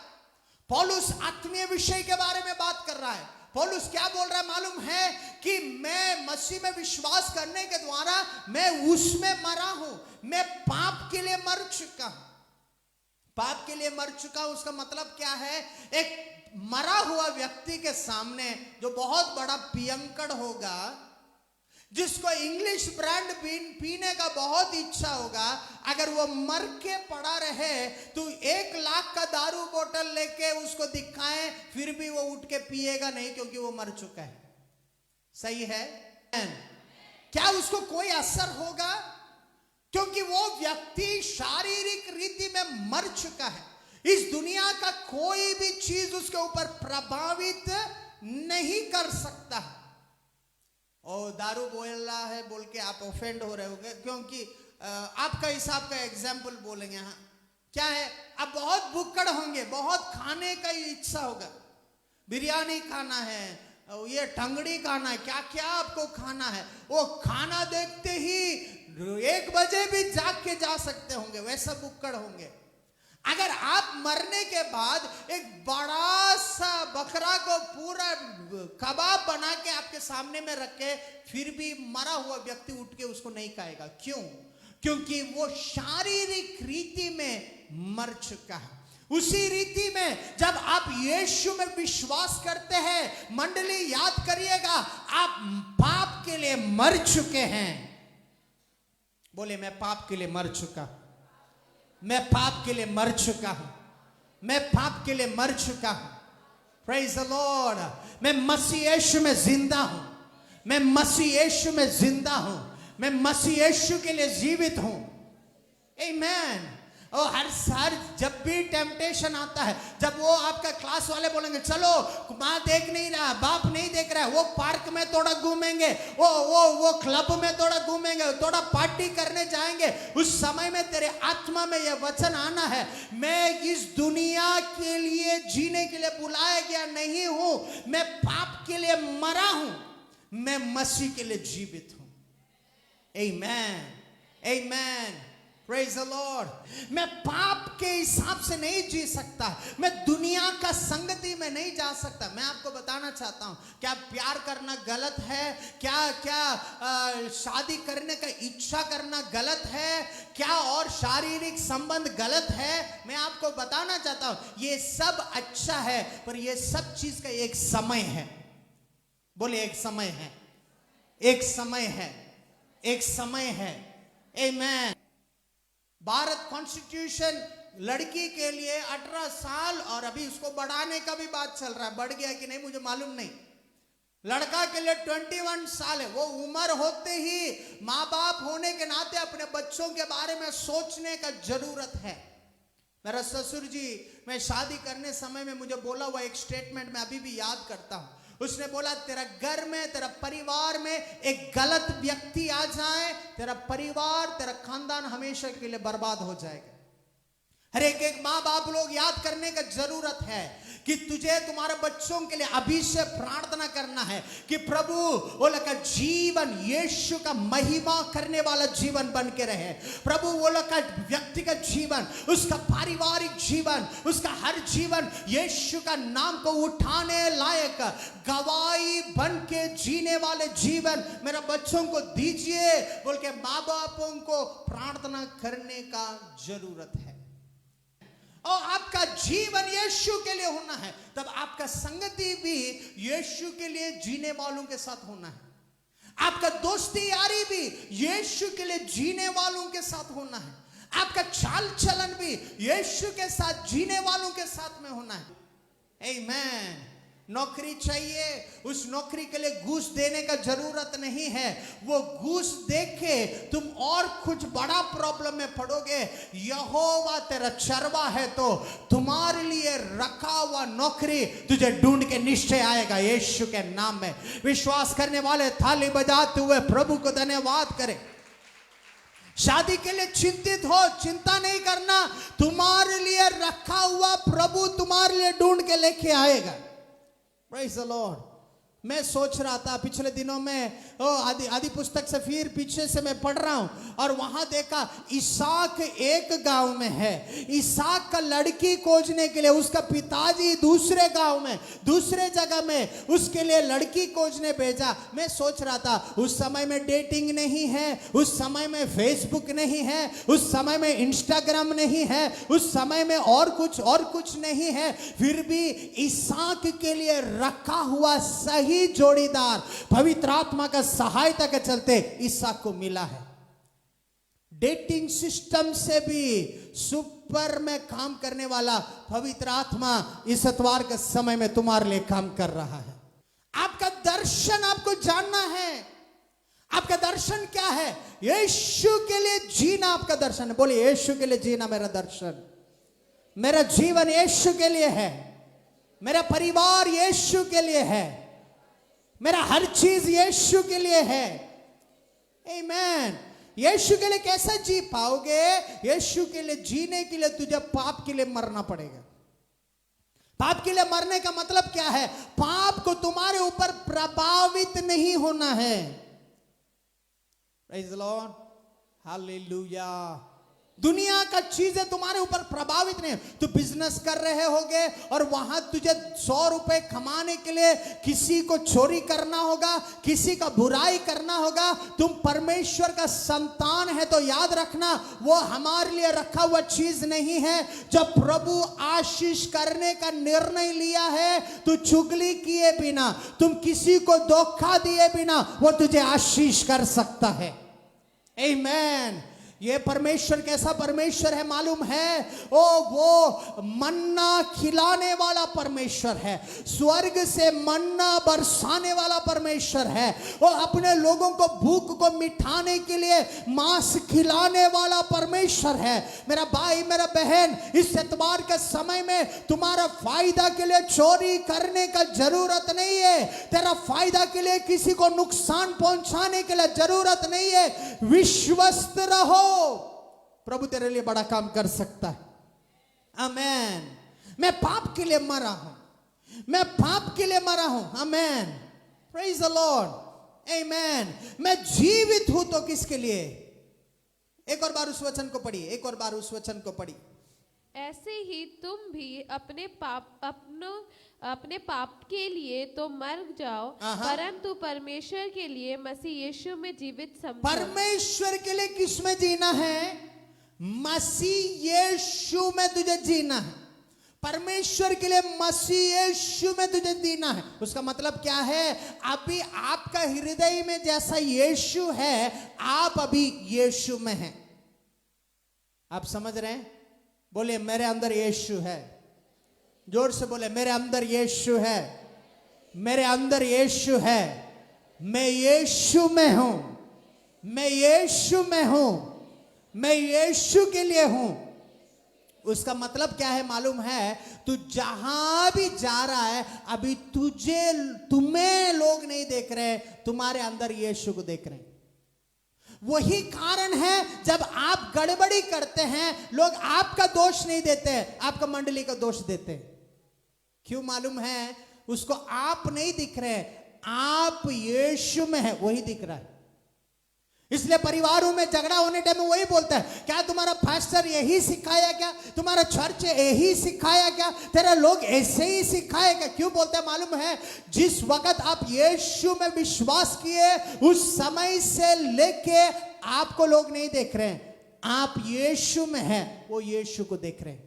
पौलुस आत्मीय विषय के बारे में बात कर रहा है। पौलुस क्या बोल रहा है मालूम है कि मैं मसीह में विश्वास करने के द्वारा मैं उसमें मरा हूं। मैं पाप के लिए मर चुका हूं। पाप के लिए मर चुका, उसका मतलब क्या है? एक मरा हुआ व्यक्ति के सामने जो बहुत बड़ा पियंकड़ होगा, जिसको इंग्लिश ब्रांड पीने का बहुत इच्छा होगा, अगर वो मर के पड़ा रहे तो 1 लाख का दारू बोतल लेके उसको दिखाएं, फिर भी वो उठ के पिएगा नहीं, क्योंकि वो मर चुका है। सही है? क्या उसको कोई असर होगा? क्योंकि वो व्यक्ति शारीरिक रीति में मर चुका है। इस दुनिया का कोई भी चीज उसके ऊपर प्रभावित नहीं कर सकता। और दारू बोल रहा है बोल के आप ऑफेंड हो रहे होगे, क्योंकि आपका हिसाब का एग्जाम्पल बोलेंगे। हाँ क्या है, आप बहुत भुक्कड़ होंगे, बहुत खाने का इच्छा होगा, बिरयानी खाना है, ये टंगड़ी खाना है, क्या क्या आपको खाना है। वो खाना देखते ही 1 बजे भी जाग के जा सकते होंगे, वैसा भुक्कड़ होंगे। अगर आप मरने के बाद एक बड़ा सा बकरा को पूरा कबाब बना के आपके सामने में रखे, फिर भी मरा हुआ व्यक्ति उठ के उसको नहीं खाएगा। क्यों? क्योंकि वो शारीरिक रीति में मर चुका है। उसी रीति में जब आप यीशु में विश्वास करते हैं, मंडली याद करिएगा, आप पाप के लिए मर चुके हैं। बोले मैं पाप के लिए मर चुका, मैं पाप के लिए मर चुका हूं, मैं पाप के लिए मर चुका हूं। Praise the Lord. मैं मसीह यीशु में जिंदा हूं, मैं मसीह यीशु में जिंदा हूं, मैं मसीह यीशु के लिए जीवित हूं। आमेन। और हर जब भी टेम्पटेशन आता है, जब वो आपका क्लास वाले बोलेंगे चलो माँ देख नहीं रहा, बाप नहीं देख रहा है, वो पार्क में थोड़ा घूमेंगे, वो क्लब में थोड़ा घूमेंगे, थोड़ा पार्टी करने जाएंगे, उस समय में तेरे आत्मा में यह वचन आना है, मैं इस दुनिया के लिए जीने के लिए बुलाया गया नहीं हूं, मैं पाप के लिए मरा हूं, मैं मसीह के लिए जीवित हूं। आमेन। आमेन। Praise the Lord। मैं पाप के हिसाब से नहीं जी सकता, मैं दुनिया का संगति में नहीं जा सकता। मैं आपको बताना चाहता हूं, क्या प्यार करना गलत है? क्या शादी करने का इच्छा करना गलत है? क्या और शारीरिक संबंध गलत है? मैं आपको बताना चाहता हूं, ये सब अच्छा है, पर ये सब चीज का एक समय है। बोले एक समय है, एक समय है, एक समय है। आमेन। भारत कॉन्स्टिट्यूशन लड़की के लिए 18 साल और अभी उसको बढ़ाने का भी बात चल रहा है। बढ़ गया कि नहीं मुझे मालूम नहीं। लड़का के लिए 21 साल है। वो उम्र होते ही माँ बाप होने के नाते अपने बच्चों के बारे में सोचने का जरूरत है। मेरा ससुर जी, मैं शादी करने समय में मुझे बोला हुआ एक स्टेटमेंट मैं अभी भी याद करता हूं। उसने बोला, तेरा घर में, तेरा परिवार में एक गलत व्यक्ति आ जाए, तेरा परिवार, तेरा खानदान हमेशा के लिए बर्बाद हो जाएगा। हर एक माँ बाप लोग याद करने का जरूरत है कि तुझे तुम्हारे बच्चों के लिए अभी से प्रार्थना करना है कि प्रभु वो लोग का जीवन यीशु का महिमा करने वाला जीवन बन के रहे। प्रभु वो लोग का व्यक्तिगत जीवन, उसका पारिवारिक जीवन, उसका हर जीवन यीशु का नाम को उठाने लायक गवाही बन के जीने वाले जीवन मेरा बच्चों को दीजिए बोल के माँ बापों को प्रार्थना करने का जरूरत है। और आपका जीवन यीशु के लिए होना है, तब आपका संगति भी यीशु के लिए जीने वालों के साथ होना है। आपका दोस्ती यारी भी यीशु के लिए जीने वालों के साथ होना है। आपका चाल चलन भी यीशु के साथ जीने वालों के साथ में होना है। आमेन। नौकरी चाहिए, उस नौकरी के लिए घूस देने का जरूरत नहीं है। वो घूस देके तुम और कुछ बड़ा प्रॉब्लम में पड़ोगे। यहोवा तेरा चरवा है तो तुम्हारे लिए रखा हुआ नौकरी तुझे ढूंढ के निश्चय आएगा यीशु के नाम में। विश्वास करने वाले थाली बजाते हुए प्रभु को धन्यवाद करें। शादी के लिए चिंतित हो, चिंता नहीं करना, तुम्हारे लिए रखा हुआ प्रभु तुम्हारे लिए ढूंढ के लेके आएगा। Praise the Lord। मैं सोच रहा था पिछले दिनों में आदि पुस्तक से फिर पीछे से मैं पढ़ रहा हूं और वहां देखा इसाक एक गांव में है। इसाक का लड़की खोजने के लिए उसका पिताजी दूसरे गांव में, दूसरे जगह में उसके लिए लड़की खोजने भेजा। मैं सोच रहा था उस समय में डेटिंग नहीं है, उस समय में फेसबुक नहीं है, उस समय में इंस्टाग्राम नहीं है, उस समय में और कुछ नहीं है, फिर भी इसाक के लिए रखा हुआ सही जोड़ीदार पवित्र आत्मा का सहायता के चलते इसाक को मिला है। डेटिंग सिस्टम से भी सुपर में काम करने वाला पवित्र आत्मा इस इतवार के समय में तुम्हारे लिए काम कर रहा है। आपका दर्शन आपको जानना है। आपका दर्शन क्या है? यीशु के लिए जीना आपका दर्शन है। बोलिए यीशु के लिए जीना मेरा दर्शन। मेरा जीवन यीशु के लिए है, मेरा परिवार यीशु के लिए है, मेरा हर चीज यीशु के लिए है। आमेन। यीशु के लिए कैसे जी पाओगे? यीशु के लिए जीने के लिए तुझे पाप के लिए मरना पड़ेगा। पाप के लिए मरने का मतलब क्या है? पाप को तुम्हारे ऊपर प्रभावित नहीं होना है। Praise the Lord, hallelujah. दुनिया का चीजें तुम्हारे ऊपर प्रभावित नहीं। तू बिजनेस कर रहे होगे और वहां तुझे 100 रुपए कमाने के लिए किसी को चोरी करना होगा, किसी का बुराई करना होगा। तुम परमेश्वर का संतान है तो याद रखना वो हमारे लिए रखा हुआ चीज नहीं है। जब प्रभु आशीष करने का निर्णय लिया है, तू चुगली किए बिना, तुम किसी को धोखा दिए बिना वो तुझे आशीष कर सकता है। आमेन। ये परमेश्वर कैसा परमेश्वर है मालूम है? वो मन्ना खिलाने वाला परमेश्वर है, स्वर्ग से मन्ना बरसाने वाला परमेश्वर है। वो अपने लोगों को भूख को मिटाने के लिए मांस खिलाने वाला परमेश्वर है। मेरा भाई, मेरा बहन, इस एतवार के समय में तुम्हारा फायदा के लिए चोरी करने का जरूरत नहीं है। तेरा फायदा के लिए किसी को नुकसान पहुंचाने के लिए जरूरत नहीं है। विश्वस्त रहो, प्रभु तेरे लिए बड़ा काम कर सकता है। आमेन। मैं पाप के लिए मरा हूं, मैं पाप के लिए मरा हूं। Amen. Praise the Lord. Amen. मैं जीवित हूं तो किसके लिए? एक और बार उस वचन को पढ़िए, एक और बार उस वचन को पढ़िए। ऐसे ही तुम भी अपने पाप के लिए तो मर जाओ, परंतु परमेश्वर के लिए मसीह यीशु में जीवित समझो। परमेश्वर के लिए किस में जीना है? मसीह यीशु में तुझे जीना है। परमेश्वर के लिए मसीह यीशु में तुझे जीना है। उसका मतलब क्या है? अभी आपका हृदय में जैसा यीशु है, आप अभी यीशु में हैं। आप समझ रहे हैं? बोले मेरे अंदर यीशु है। जोर से बोले मेरे अंदर यीशु है, मेरे अंदर यीशु है, मैं यीशु में हूं, मैं यीशु में हूं, मैं यीशु के लिए हूं। उसका मतलब क्या है मालूम है? तू जहां भी जा रहा है, अभी तुम्हें लोग नहीं देख रहे, तुम्हारे अंदर यीशु को देख रहे हैं। वही कारण है जब आप गड़बड़ी करते हैं, लोग आपका दोष नहीं देते, आपका मंडली का दोष देते हैं। क्यों मालूम है? उसको आप नहीं दिख रहे, आप यीशु में है, वही दिख रहा है। इसलिए परिवारों में झगड़ा होने टाइम में वही बोलता है, क्या तुम्हारा पास्टर यही सिखाया क्या? तुम्हारा चर्च यही सिखाया क्या? तेरा लोग ऐसे ही सिखाए क्या? क्यों बोलते हैं मालूम है? जिस वक्त आप यीशु में विश्वास किए, उस समय से लेके आपको लोग नहीं देख रहे हैं, आप यीशु में हैं, वो यीशु को देख रहे हैं।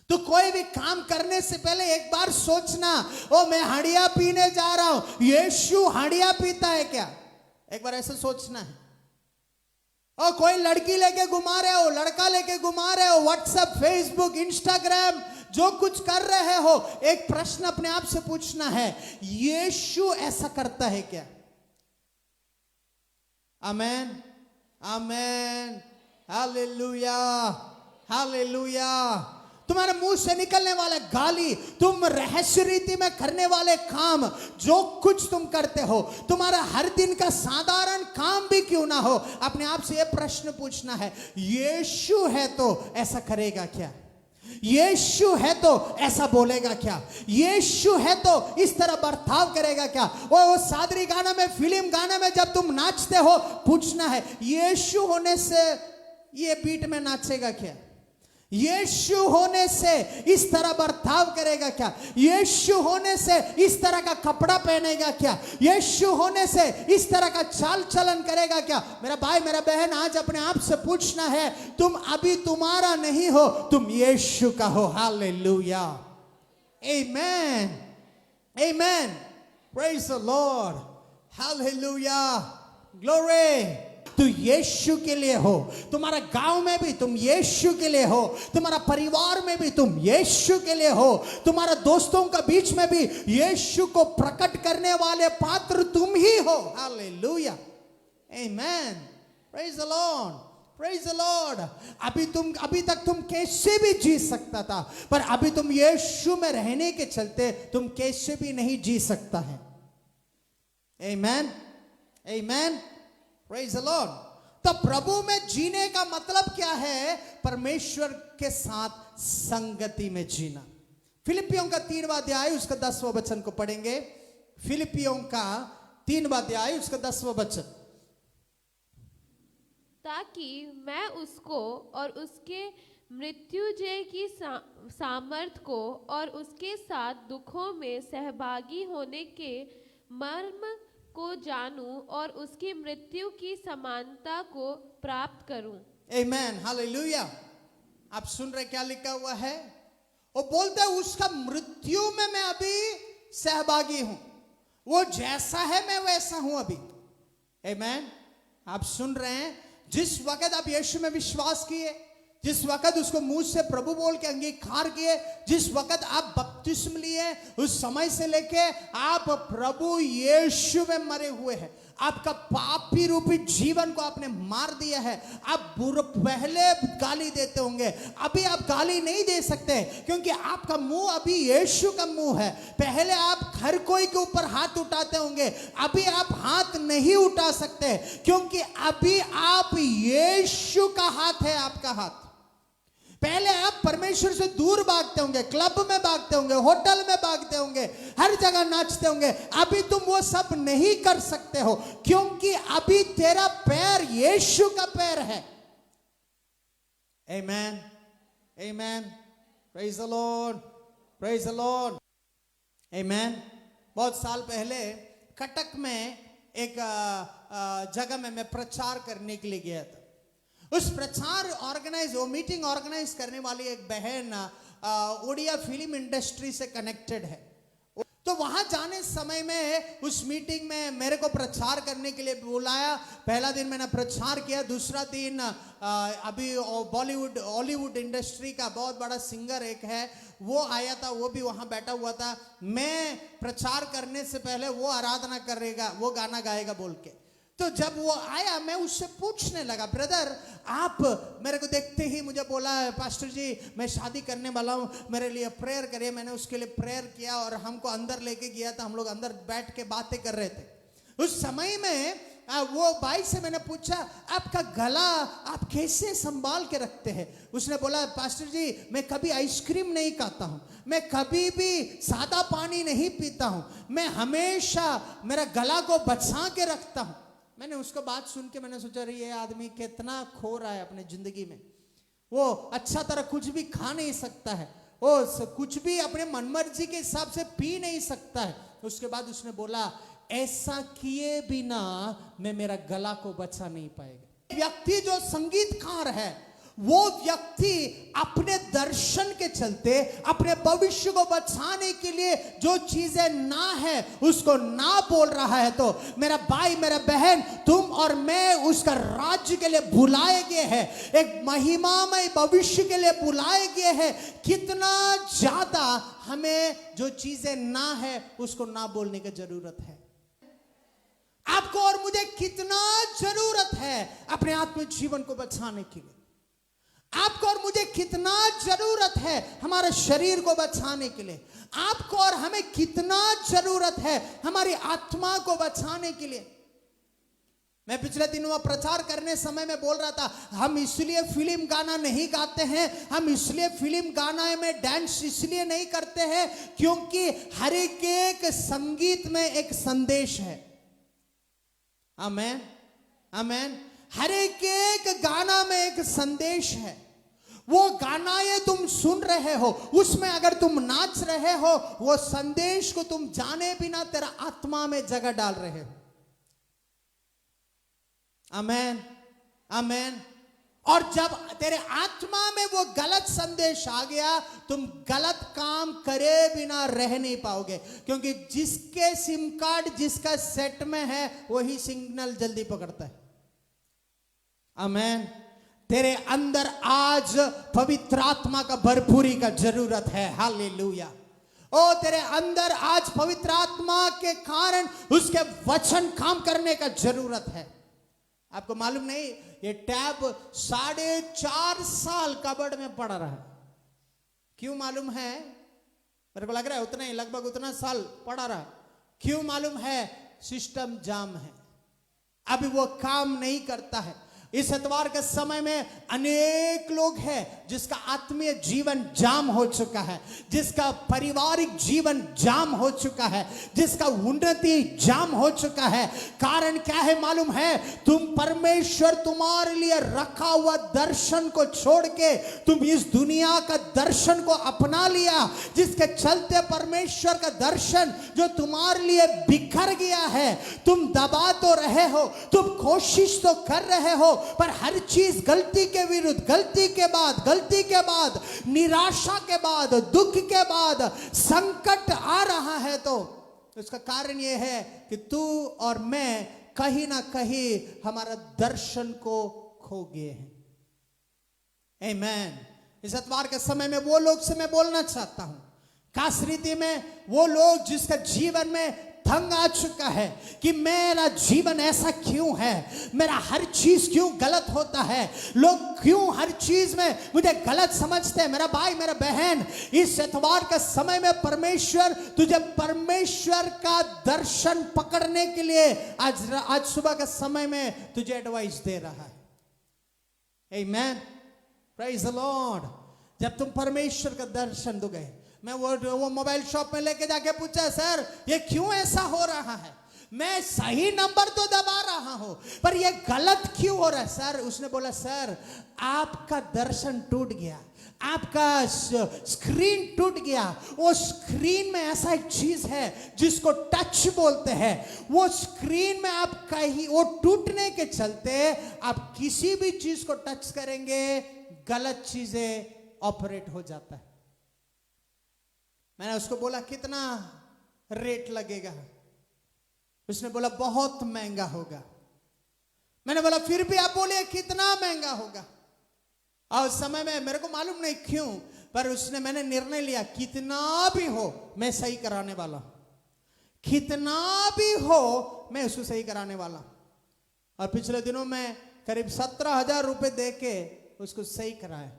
तो कोई भी काम करने से पहले एक बार सोचना, ओ मैं हड़िया पीने जा रहा हूं, यीशु हड़िया पीता है क्या? एक बार ऐसा सोचना है। और कोई लड़की लेके घुमा रहे हो, लड़का लेके घुमा रहे हो, व्हाट्सएप, फेसबुक, इंस्टाग्राम, जो कुछ कर रहे हो, एक प्रश्न अपने आप से पूछना है, यीशु ऐसा करता है क्या? आमेन, आमेन, हालेलुया, हालेलुया। तुम्हारे मुंह से निकलने वाले गाली, तुम रहस्य रीति में करने वाले काम, जो कुछ तुम करते हो, तुम्हारा हर दिन का साधारण काम भी क्यों ना हो, अपने आप से यह प्रश्न पूछना है, यीशु है तो ऐसा करेगा क्या? यीशु है तो ऐसा बोलेगा क्या? यीशु है तो इस तरह बर्ताव करेगा क्या? वो सादरी गाना में, फिल्म गाना में जब तुम नाचते हो, पूछना है, यीशु होने से ये बीट में नाचेगा क्या? यीशु होने से इस तरह बर्ताव करेगा क्या? यीशु होने से इस तरह का कपड़ा पहनेगा क्या? यीशु होने से इस तरह का चाल चलन करेगा क्या? मेरा भाई, मेरा बहन, आज अपने आप से पूछना है, तुम अभी तुम्हारा नहीं हो, तुम यीशु का हो। Hallelujah, amen, amen, praise the Lord, hallelujah, glory. तू यीशु के लिए हो, तुम्हारा गांव में भी तुम यीशु के लिए हो, तुम्हारा परिवार में भी तुम यीशु के लिए हो, तुम्हारा दोस्तों का बीच में भी यीशु को प्रकट करने वाले पात्र तुम ही हो। Hallelujah, amen, praise the Lord, praise the Lord. अभी तक तुम कैसे भी जी सकता था, पर अभी तुम यीशु में रहने के चलते तुम कैसे भी नहीं जी सकता है। Amen, amen, praise the Lord. तो प्रभु में जीने का मतलब क्या है? परमेश्वर के साथ संगति में जीना। फिलिपियों का 3वां अध्याय उसका 10वां वचन को पढ़ेंगे। फिलिपियों का 3वां अध्याय उसका 10वां वचन। ताकि मैं उसको और उसके मृत्युंजय की सामर्थ को और उसके साथ दुखों में सहभागी होने के मर्म को जानूं और उसकी मृत्यु की समानता को प्राप्त करूं। आमेन, हालेलुया। आप सुन रहे क्या लिखा हुआ है? वो बोलते हैं उसका मृत्यु में मैं अभी सहभागी हूं, वो जैसा है मैं वैसा हूं अभी। आमेन, आप सुन रहे हैं? जिस वक्त आप यीशु में विश्वास किए, जिस वक्त उसको मुंह से प्रभु बोल के अंगीकार किए, जिस वक्त आप बपतिस्म लिए, उस समय से लेके आप प्रभु यीशु में मरे हुए हैं। आपका पापी रूपी जीवन को आपने मार दिया है। आप पहले गाली देते होंगे, अभी आप गाली नहीं दे सकते क्योंकि आपका मुंह अभी यीशु का मुंह है। पहले आप हर कोई के ऊपर हाथ उठाते होंगे, अभी आप हाथ नहीं उठा सकते क्योंकि अभी आप यीशु का हाथ है, आपका हाथ। पहले आप परमेश्वर से दूर भागते होंगे, क्लब में भागते होंगे, होटल में भागते होंगे, हर जगह नाचते होंगे। अभी तुम वो सब नहीं कर सकते हो क्योंकि अभी तेरा पैर यीशु का पैर है। Amen, amen, praise the Lord, praise the Lord, amen. बहुत साल पहले कटक में एक जगह में मैं प्रचार करने के लिए गया था। उस प्रचार मीटिंग ऑर्गेनाइज करने वाली एक बहन ओडिया फिल्म इंडस्ट्री से कनेक्टेड है। तो वहां जाने समय में उस मीटिंग में मेरे को प्रचार करने के लिए बुलाया। पहला दिन मैंने प्रचार किया, दूसरा दिन अभी बॉलीवुड हॉलीवुड इंडस्ट्री का बहुत बड़ा सिंगर एक है, वो आया था, वो भी वहां बैठा हुआ था। मैं प्रचार करने से पहले वो आराधना करेगा, वो गाना गाएगा बोल के। तो जब वो आया मैं उससे पूछने लगा, ब्रदर आप मेरे को देखते ही मुझे बोला, पास्टर जी मैं शादी करने वाला हूँ, मेरे लिए प्रेयर करिए। मैंने उसके लिए प्रेयर किया और हमको अंदर लेके गया था। हम लोग अंदर बैठ के बातें कर रहे थे। उस समय में वो भाई से मैंने पूछा, आपका गला आप कैसे संभाल के रखते हैं? उसने बोला, पास्टर जी मैं कभी आइसक्रीम नहीं खाता हूँ, मैं कभी भी सादा पानी नहीं पीता हूँ, मैं हमेशा मेरा गला को बचा के रखता हूँ। मैंने उसको बात सुन के मैंने सोचा, ये आदमी कितना खो रहा है अपने जिंदगी में। वो अच्छा तरह कुछ भी खा नहीं सकता है, वो कुछ भी अपने मनमर्जी के हिसाब से पी नहीं सकता है। उसके बाद उसने बोला, ऐसा किए बिना मैं मेरा गला को बचा नहीं पाएगा। व्यक्ति जो संगीतकार है, वो व्यक्ति अपने दर्शन के चलते अपने भविष्य को बचाने के लिए जो चीजें ना है उसको ना बोल रहा है। तो मेरा भाई मेरा बहन, तुम और मैं उसका राज्य के लिए बुलाए गए हैं, एक महिमामय भविष्य के लिए बुलाए गए हैं। कितना ज्यादा हमें जो चीजें ना है उसको ना बोलने की जरूरत है। आपको और मुझे कितना जरूरत है अपने आत्मिक जीवन को बचाने के लिए। आपको और मुझे कितना जरूरत है हमारे शरीर को बचाने के लिए। आपको और हमें कितना जरूरत है हमारी आत्मा को बचाने के लिए। मैं पिछले दिनों प्रचार करने समय में बोल रहा था, हम इसलिए फिल्म गाना नहीं गाते हैं, हम इसलिए फिल्म गाना में डांस इसलिए नहीं करते हैं क्योंकि हर एक संगीत में एक संदेश है। आमेन आमेन। हर एक गाना में एक संदेश है। वो गाना ये तुम सुन रहे हो, उसमें अगर तुम नाच रहे हो, वो संदेश को तुम जाने बिना तेरा आत्मा में जगह डाल रहे हो। आमेन आमेन। और जब तेरे आत्मा में वो गलत संदेश आ गया, तुम गलत काम करे बिना रह नहीं पाओगे, क्योंकि जिसके सिम कार्ड जिसका सेट में है वही सिग्नल जल्दी पकड़ता है। आमेन। तेरे अंदर आज पवित्र आत्मा का भरपूरी का जरूरत है। हालेलुया। ओ तेरे अंदर आज पवित्र आत्मा के कारण उसके वचन काम करने का जरूरत है। आपको मालूम नहीं, ये टैब 4.5 साल कबर्ड में पड़ा रहा। क्यों मालूम है? मेरे को लग रहा है उतना ही, लगभग उतना साल पड़ा रहा। क्यों मालूम है? सिस्टम जाम है, अभी वो काम नहीं करता है। इस एतवार के समय में अनेक लोग हैं जिसका आत्मीय जीवन जाम हो चुका है, जिसका पारिवारिक जीवन जाम हो चुका है, जिसका उन्नति जाम हो चुका है। कारण क्या है मालूम है? तुम परमेश्वर तुम्हारे लिए रखा हुआ दर्शन को छोड़ के तुम इस दुनिया का दर्शन को अपना लिया, जिसके चलते परमेश्वर का दर्शन जो तुम्हारे लिए बिखर गया है। तुम दबा तो रहे हो, तुम कोशिश तो कर रहे हो, पर हर चीज गलती के विरुद्ध, गलती के बाद, निराशा के बाद, दुख के बाद संकट आ रहा है। तो इसका कारण यह है कि तू और मैं कहीं ना कहीं हमारा दर्शन को खो गए हैं। आमेन। इस एतवार के समय में वो लोग से मैं बोलना चाहता हूं, खास रीति में वो लोग जिसका जीवन में तंग आ चुका है कि मेरा जीवन ऐसा क्यों है, मेरा हर चीज क्यों गलत होता है, लोग क्यों हर चीज में मुझे गलत समझते हैं। मेरा भाई मेरा बहन, इस एतवार का समय में परमेश्वर तुझे परमेश्वर का दर्शन पकड़ने के लिए आज सुबह के समय में तुझे एडवाइस दे रहा है। आमेन। Praise the Lord. जब तुम परमेश्वर का दर्शन दोगे, मैं वो मोबाइल शॉप में लेके जाके पूछा, सर ये क्यों ऐसा हो रहा है? मैं सही नंबर तो दबा रहा हूं पर ये गलत क्यों हो रहा है? सर उसने बोला, सर आपका दर्शन टूट गया, आपका स्क्रीन टूट गया। वो स्क्रीन में ऐसा एक चीज है जिसको टच बोलते हैं। वो स्क्रीन में आप कहीं, वो टूटने के चलते आप किसी भी चीज को टच करेंगे, गलत चीजें ऑपरेट हो जाता है। मैंने उसको बोला कितना रेट लगेगा? उसने बोला बहुत महंगा होगा। मैंने बोला फिर भी आप बोलिए कितना महंगा होगा? और उस समय में मेरे को मालूम नहीं क्यों, पर मैंने निर्णय लिया कितना भी हो मैं सही कराने वाला हूं, कितना भी हो मैं उसको सही कराने वाला हूं। और पिछले दिनों में करीब 17,000 रुपए दे के उसको सही कराया।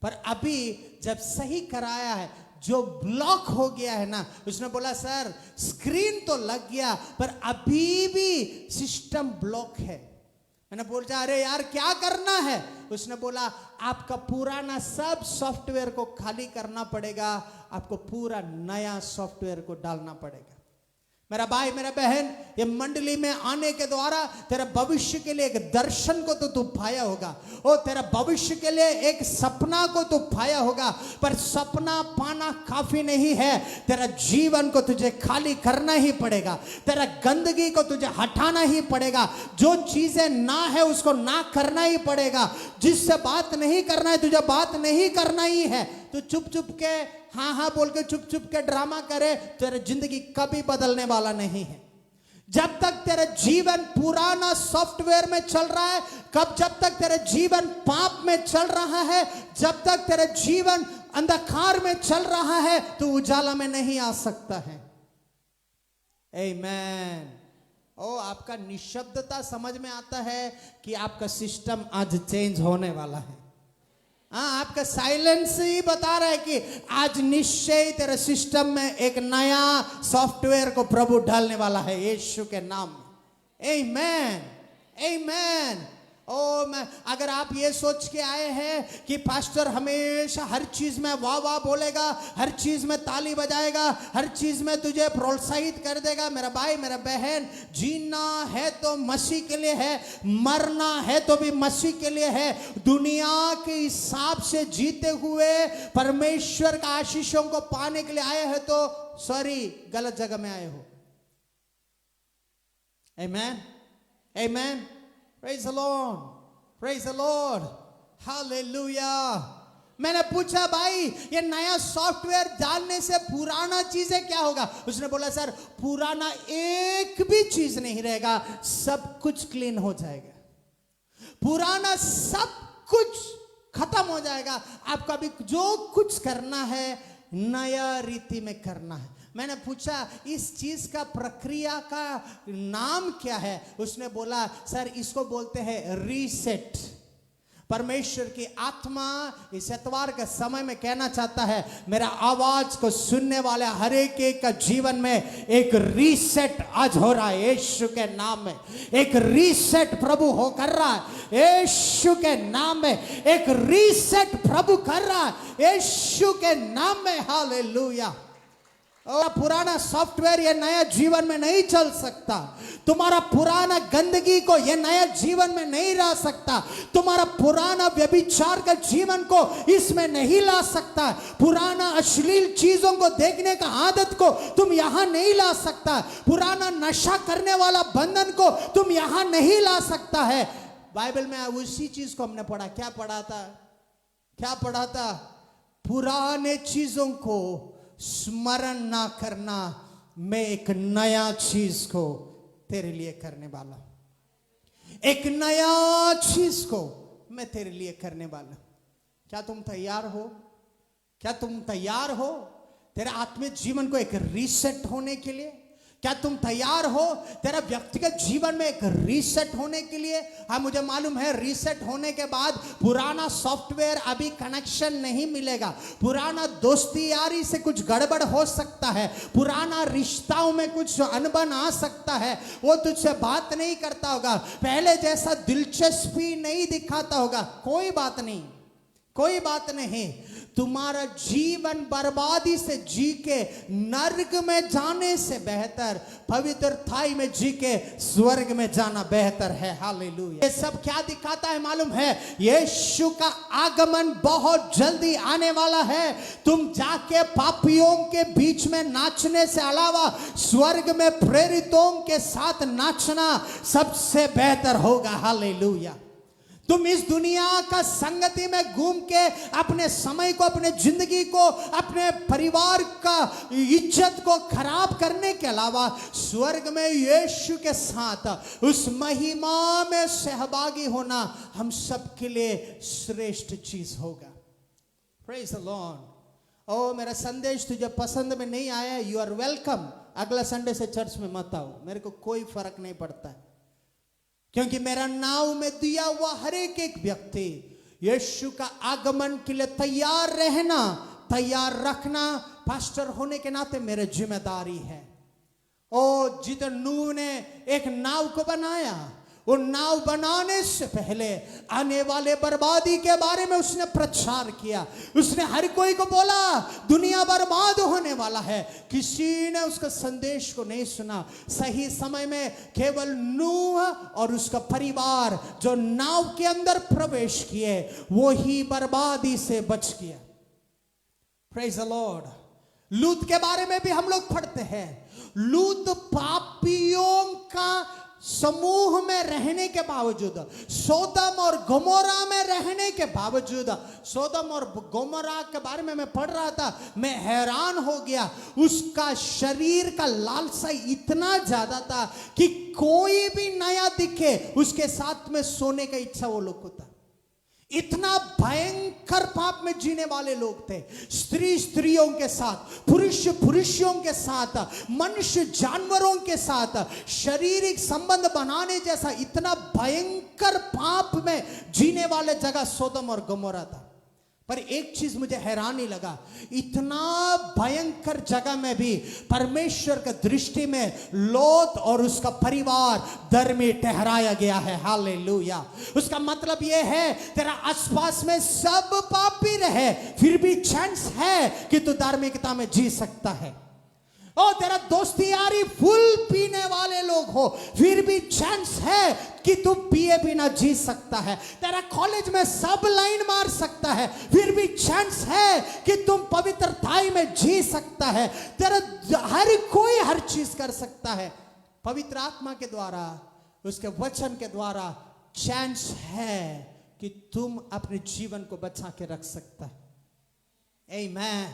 पर अभी जब सही कराया है, जो ब्लॉक हो गया है ना, उसने बोला सर स्क्रीन तो लग गया पर अभी भी सिस्टम ब्लॉक है। मैंने बोला अरे यार क्या करना है? उसने बोला आपका पुराना सब सॉफ्टवेयर को खाली करना पड़ेगा, आपको पूरा नया सॉफ्टवेयर को डालना पड़ेगा। मेरा भाई मेरा बहन, ये मंडली में आने के द्वारा तेरा भविष्य के लिए एक दर्शन को तो तू पाया होगा, और तेरा भविष्य के लिए एक सपना को तू पाया होगा। पर सपना पाना काफी नहीं है, तेरा जीवन को तुझे खाली करना ही पड़ेगा, तेरा गंदगी को तुझे हटाना ही पड़ेगा, जो चीजें ना है उसको ना करना ही पड़ेगा, जिससे बात नहीं करना है तुझे बात नहीं करना ही है। तो चुप चुप के हाँ हाँ बोल के चुप चुप के ड्रामा करे, तेरा जिंदगी कभी बदलने वाला नहीं है। जब तक तेरा जीवन पुराना सॉफ्टवेयर में चल रहा है, जब तक तेरा जीवन पाप में चल रहा है, जब तक तेरा जीवन अंधकार में चल रहा है, तो उजाला में नहीं आ सकता है। आमीन। ओ आपका निशब्दता समझ में आता है कि आपका सिस्टम आज चेंज होने वाला है। हाँ, आपका साइलेंस ही बता रहा है कि आज निश्चय तेरे सिस्टम में एक नया सॉफ्टवेयर को प्रभु डालने वाला है यीशु के नाम में। आमीन, आमीन। अगर आप ये सोच के आए हैं कि पास्टर हमेशा हर चीज में वाह वाह बोलेगा, हर चीज में ताली बजाएगा, हर चीज में तुझे प्रोत्साहित कर देगा, मेरा भाई मेरा बहन, जीना है तो मसीह के लिए है, मरना है तो भी मसीह के लिए है। दुनिया के हिसाब से जीते हुए परमेश्वर का आशीषों को पाने के लिए आए हैं तो सॉरी, गलत जगह में आए हो। आमीन, आमीन। Praise the Lord, praise the Lord, hallelujah। मैंने पूछा भाई ये नया सॉफ्टवेयर डालने से पुराना चीजें क्या होगा? उसने बोला सर पुराना एक भी चीज नहीं रहेगा, सब कुछ क्लीन हो जाएगा, पुराना सब कुछ खत्म हो जाएगा, आपका भी जो कुछ करना है नया रीति में करना है। मैंने पूछा इस चीज का प्रक्रिया का नाम क्या है? उसने बोला सर इसको बोलते हैं रीसेट। परमेश्वर की आत्मा इस एतवार के समय में कहना चाहता है, मेरा आवाज को सुनने वाले हर एक का जीवन में एक रीसेट आज हो रहा है यीशु के नाम में। एक रीसेट प्रभु हो कर रहा है यीशु के नाम में, एक रीसेट प्रभु कर रहा है यीशु के नाम में। हालेलुया। और पुराना सॉफ्टवेयर ये नया जीवन में नहीं चल सकता, तुम्हारा पुराना गंदगी को ये नया जीवन में नहीं ला सकता, तुम्हारा पुराना व्यभिचार का जीवन को इसमें नहीं ला सकता, पुराना अश्लील चीजों को देखने का आदत को तुम यहां नहीं ला सकता, पुराना नशा करने वाला बंधन को तुम यहां नहीं ला सकता है। बाइबल में उसी चीज को हमने पढ़ा, क्या पढ़ा था? पुराने चीजों को स्मरण ना करना, मैं एक नया चीज को तेरे लिए करने वाला हूं, एक नया चीज को मैं तेरे लिए करने वाला हूं। क्या तुम तैयार हो? क्या तुम तैयार हो तेरे आत्मिक जीवन को एक रीसेट होने के लिए? क्या तुम तैयार हो तेरा व्यक्तिगत जीवन में एक रीसेट होने के लिए? हाँ, मुझे मालूम है रीसेट होने के बाद पुराना सॉफ्टवेयर अभी कनेक्शन नहीं मिलेगा, पुराना दोस्ती यारी से कुछ गड़बड़ हो सकता है, पुराना रिश्ताओं में कुछ अनबन आ सकता है, वो तुझसे बात नहीं करता होगा, पहले जैसा दिलचस्पी नहीं दिखाता होगा। कोई बात नहीं, कोई बात नहीं। तुम्हारा जीवन बर्बादी से जी के नरक में जाने से बेहतर पवित्रताई में जी के स्वर्ग में जाना बेहतर है। हालेलुया। ये सब क्या दिखाता है मालूम है? यीशु का आगमन बहुत जल्दी आने वाला है। तुम जाके पापियों के बीच में नाचने से अलावा स्वर्ग में प्रेरितों के साथ नाचना सबसे बेहतर होगा। हालेलुया। तुम इस दुनिया का संगति में घूम के अपने समय को, अपने जिंदगी को, अपने परिवार का इज्जत को खराब करने के अलावा स्वर्ग में यीशु के साथ उस महिमा में सहभागी होना हम सब के लिए श्रेष्ठ चीज होगा। Praise the Lord. ओ मेरा संदेश तुझे पसंद में नहीं आया, यू आर वेलकम। अगला संडे से चर्च में मत आओ, मेरे को कोई फर्क नहीं पड़ता है, क्योंकि मेरा नाव में दिया हुआ हर एक व्यक्ति यीशु का आगमन के लिए तैयार रहना, तैयार रखना पास्टर होने के नाते मेरी जिम्मेदारी है। ओ जिधर नूह ने एक नाव को बनाया, वो नाव बनाने से पहले आने वाले बर्बादी के बारे में उसने प्रचार किया। उसने हर कोई को बोला दुनिया बर्बाद होने वाला है, किसी ने उसका संदेश को नहीं सुना। सही समय में केवल नूह और उसका परिवार जो नाव के अंदर प्रवेश किए वो ही बर्बादी से बच गया। Praise the Lord. लूत के बारे में भी हम लोग पढ़ते हैं। लूत पापियों का समूह में रहने के बावजूद, सोदम और गोमोरा में रहने के बावजूद, सोदम और गोमोरा के बारे में मैं पढ़ रहा था, मैं हैरान हो गया। उसका शरीर का लालसा इतना ज्यादा था कि कोई भी नया दिखे उसके साथ में सोने का इच्छा वो लोग को था। इतना भयंकर पाप में जीने वाले लोग थे। स्त्री स्त्रियों के साथ, पुरुष पुरुषों के साथ, मनुष्य जानवरों के साथ शारीरिक संबंध बनाने जैसा इतना भयंकर पाप में जीने वाले जगह सोदम और गमोरा था। पर एक चीज मुझे हैरानी लगा, इतना भयंकर जगह में भी परमेश्वर के दृष्टि में लोत और उसका परिवार धर्मी ठहराया गया है। हालेलुया। उसका मतलब यह है तेरा आसपास में सब पापी रहे फिर भी चांस है कि तू धार्मिकता में जी सकता है। और तेरा दोस्ती यारी फुल पीने वाले लोग हो फिर भी चांस है कि तू पिए बिना जी सकता है। तेरा कॉलेज में सब लाइन मार सकता है फिर भी चांस है कि तुम पवित्रताई में जी सकता है। तेरा हर कोई हर चीज कर सकता है। पवित्र आत्मा के द्वारा, उसके वचन के द्वारा चांस है कि तुम अपने जीवन को बचा के रख सकता है। Amen,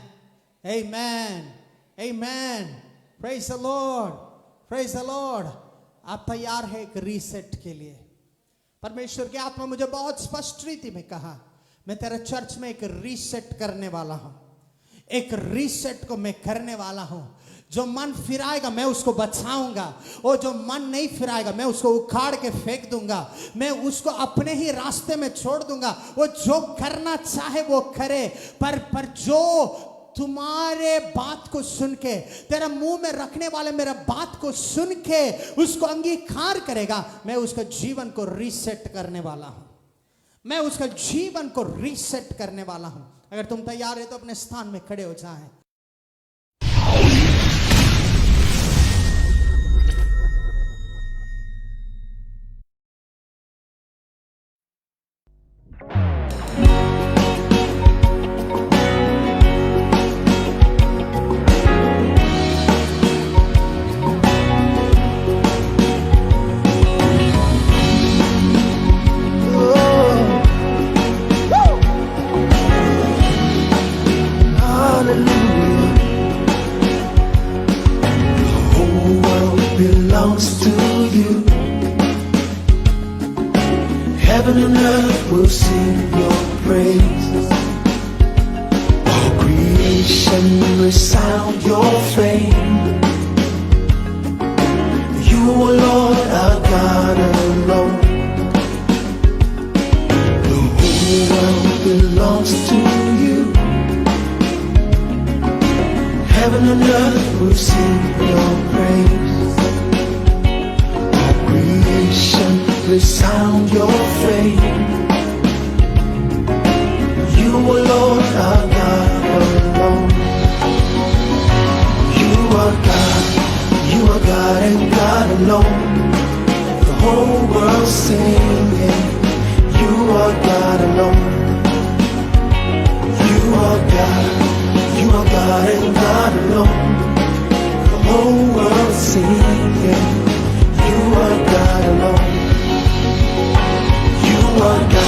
amen, Amen. Praise the Lord. Praise the Lord. आप तैयार है एक रीसेट के लिए? परमेश्वर की आत्मा मुझे बहुत स्पष्ट रीति में कहा, मैं तेरा चर्च में एक रीसेट करने वाला हूं। एक रीसेट को मैं करने वाला हूं। जो मन फिराएगा मैं उसको बचाऊंगा, और जो मन नहीं फिराएगा मैं उसको उखाड़ के फेंक दूंगा। मैं उसको अपने ही रास्ते में छोड़ दूंगा। वो जो करना चाहे वो करे, पर जो तुम्हारे बात को सुन के, तेरा मुंह में रखने वाले मेरा बात को सुन के उसको अंगीकार करेगा, मैं उसका जीवन को रीसेट करने वाला हूं। मैं उसका जीवन को रीसेट करने वाला हूं। अगर तुम तैयार है तो अपने स्थान में खड़े हो जाएं। belongs to you. Heaven and earth will sing your praise. All creation will resound your fame. You are Lord, our God alone. The whole world belongs to you. Heaven and earth will sing your praise. Resound your fame. You are Lord, our God alone. You are God, you are God and God alone. The whole world singing. You are God alone. You are God, you are God and God alone. The whole world singing. You are God alone. You are God.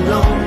alone.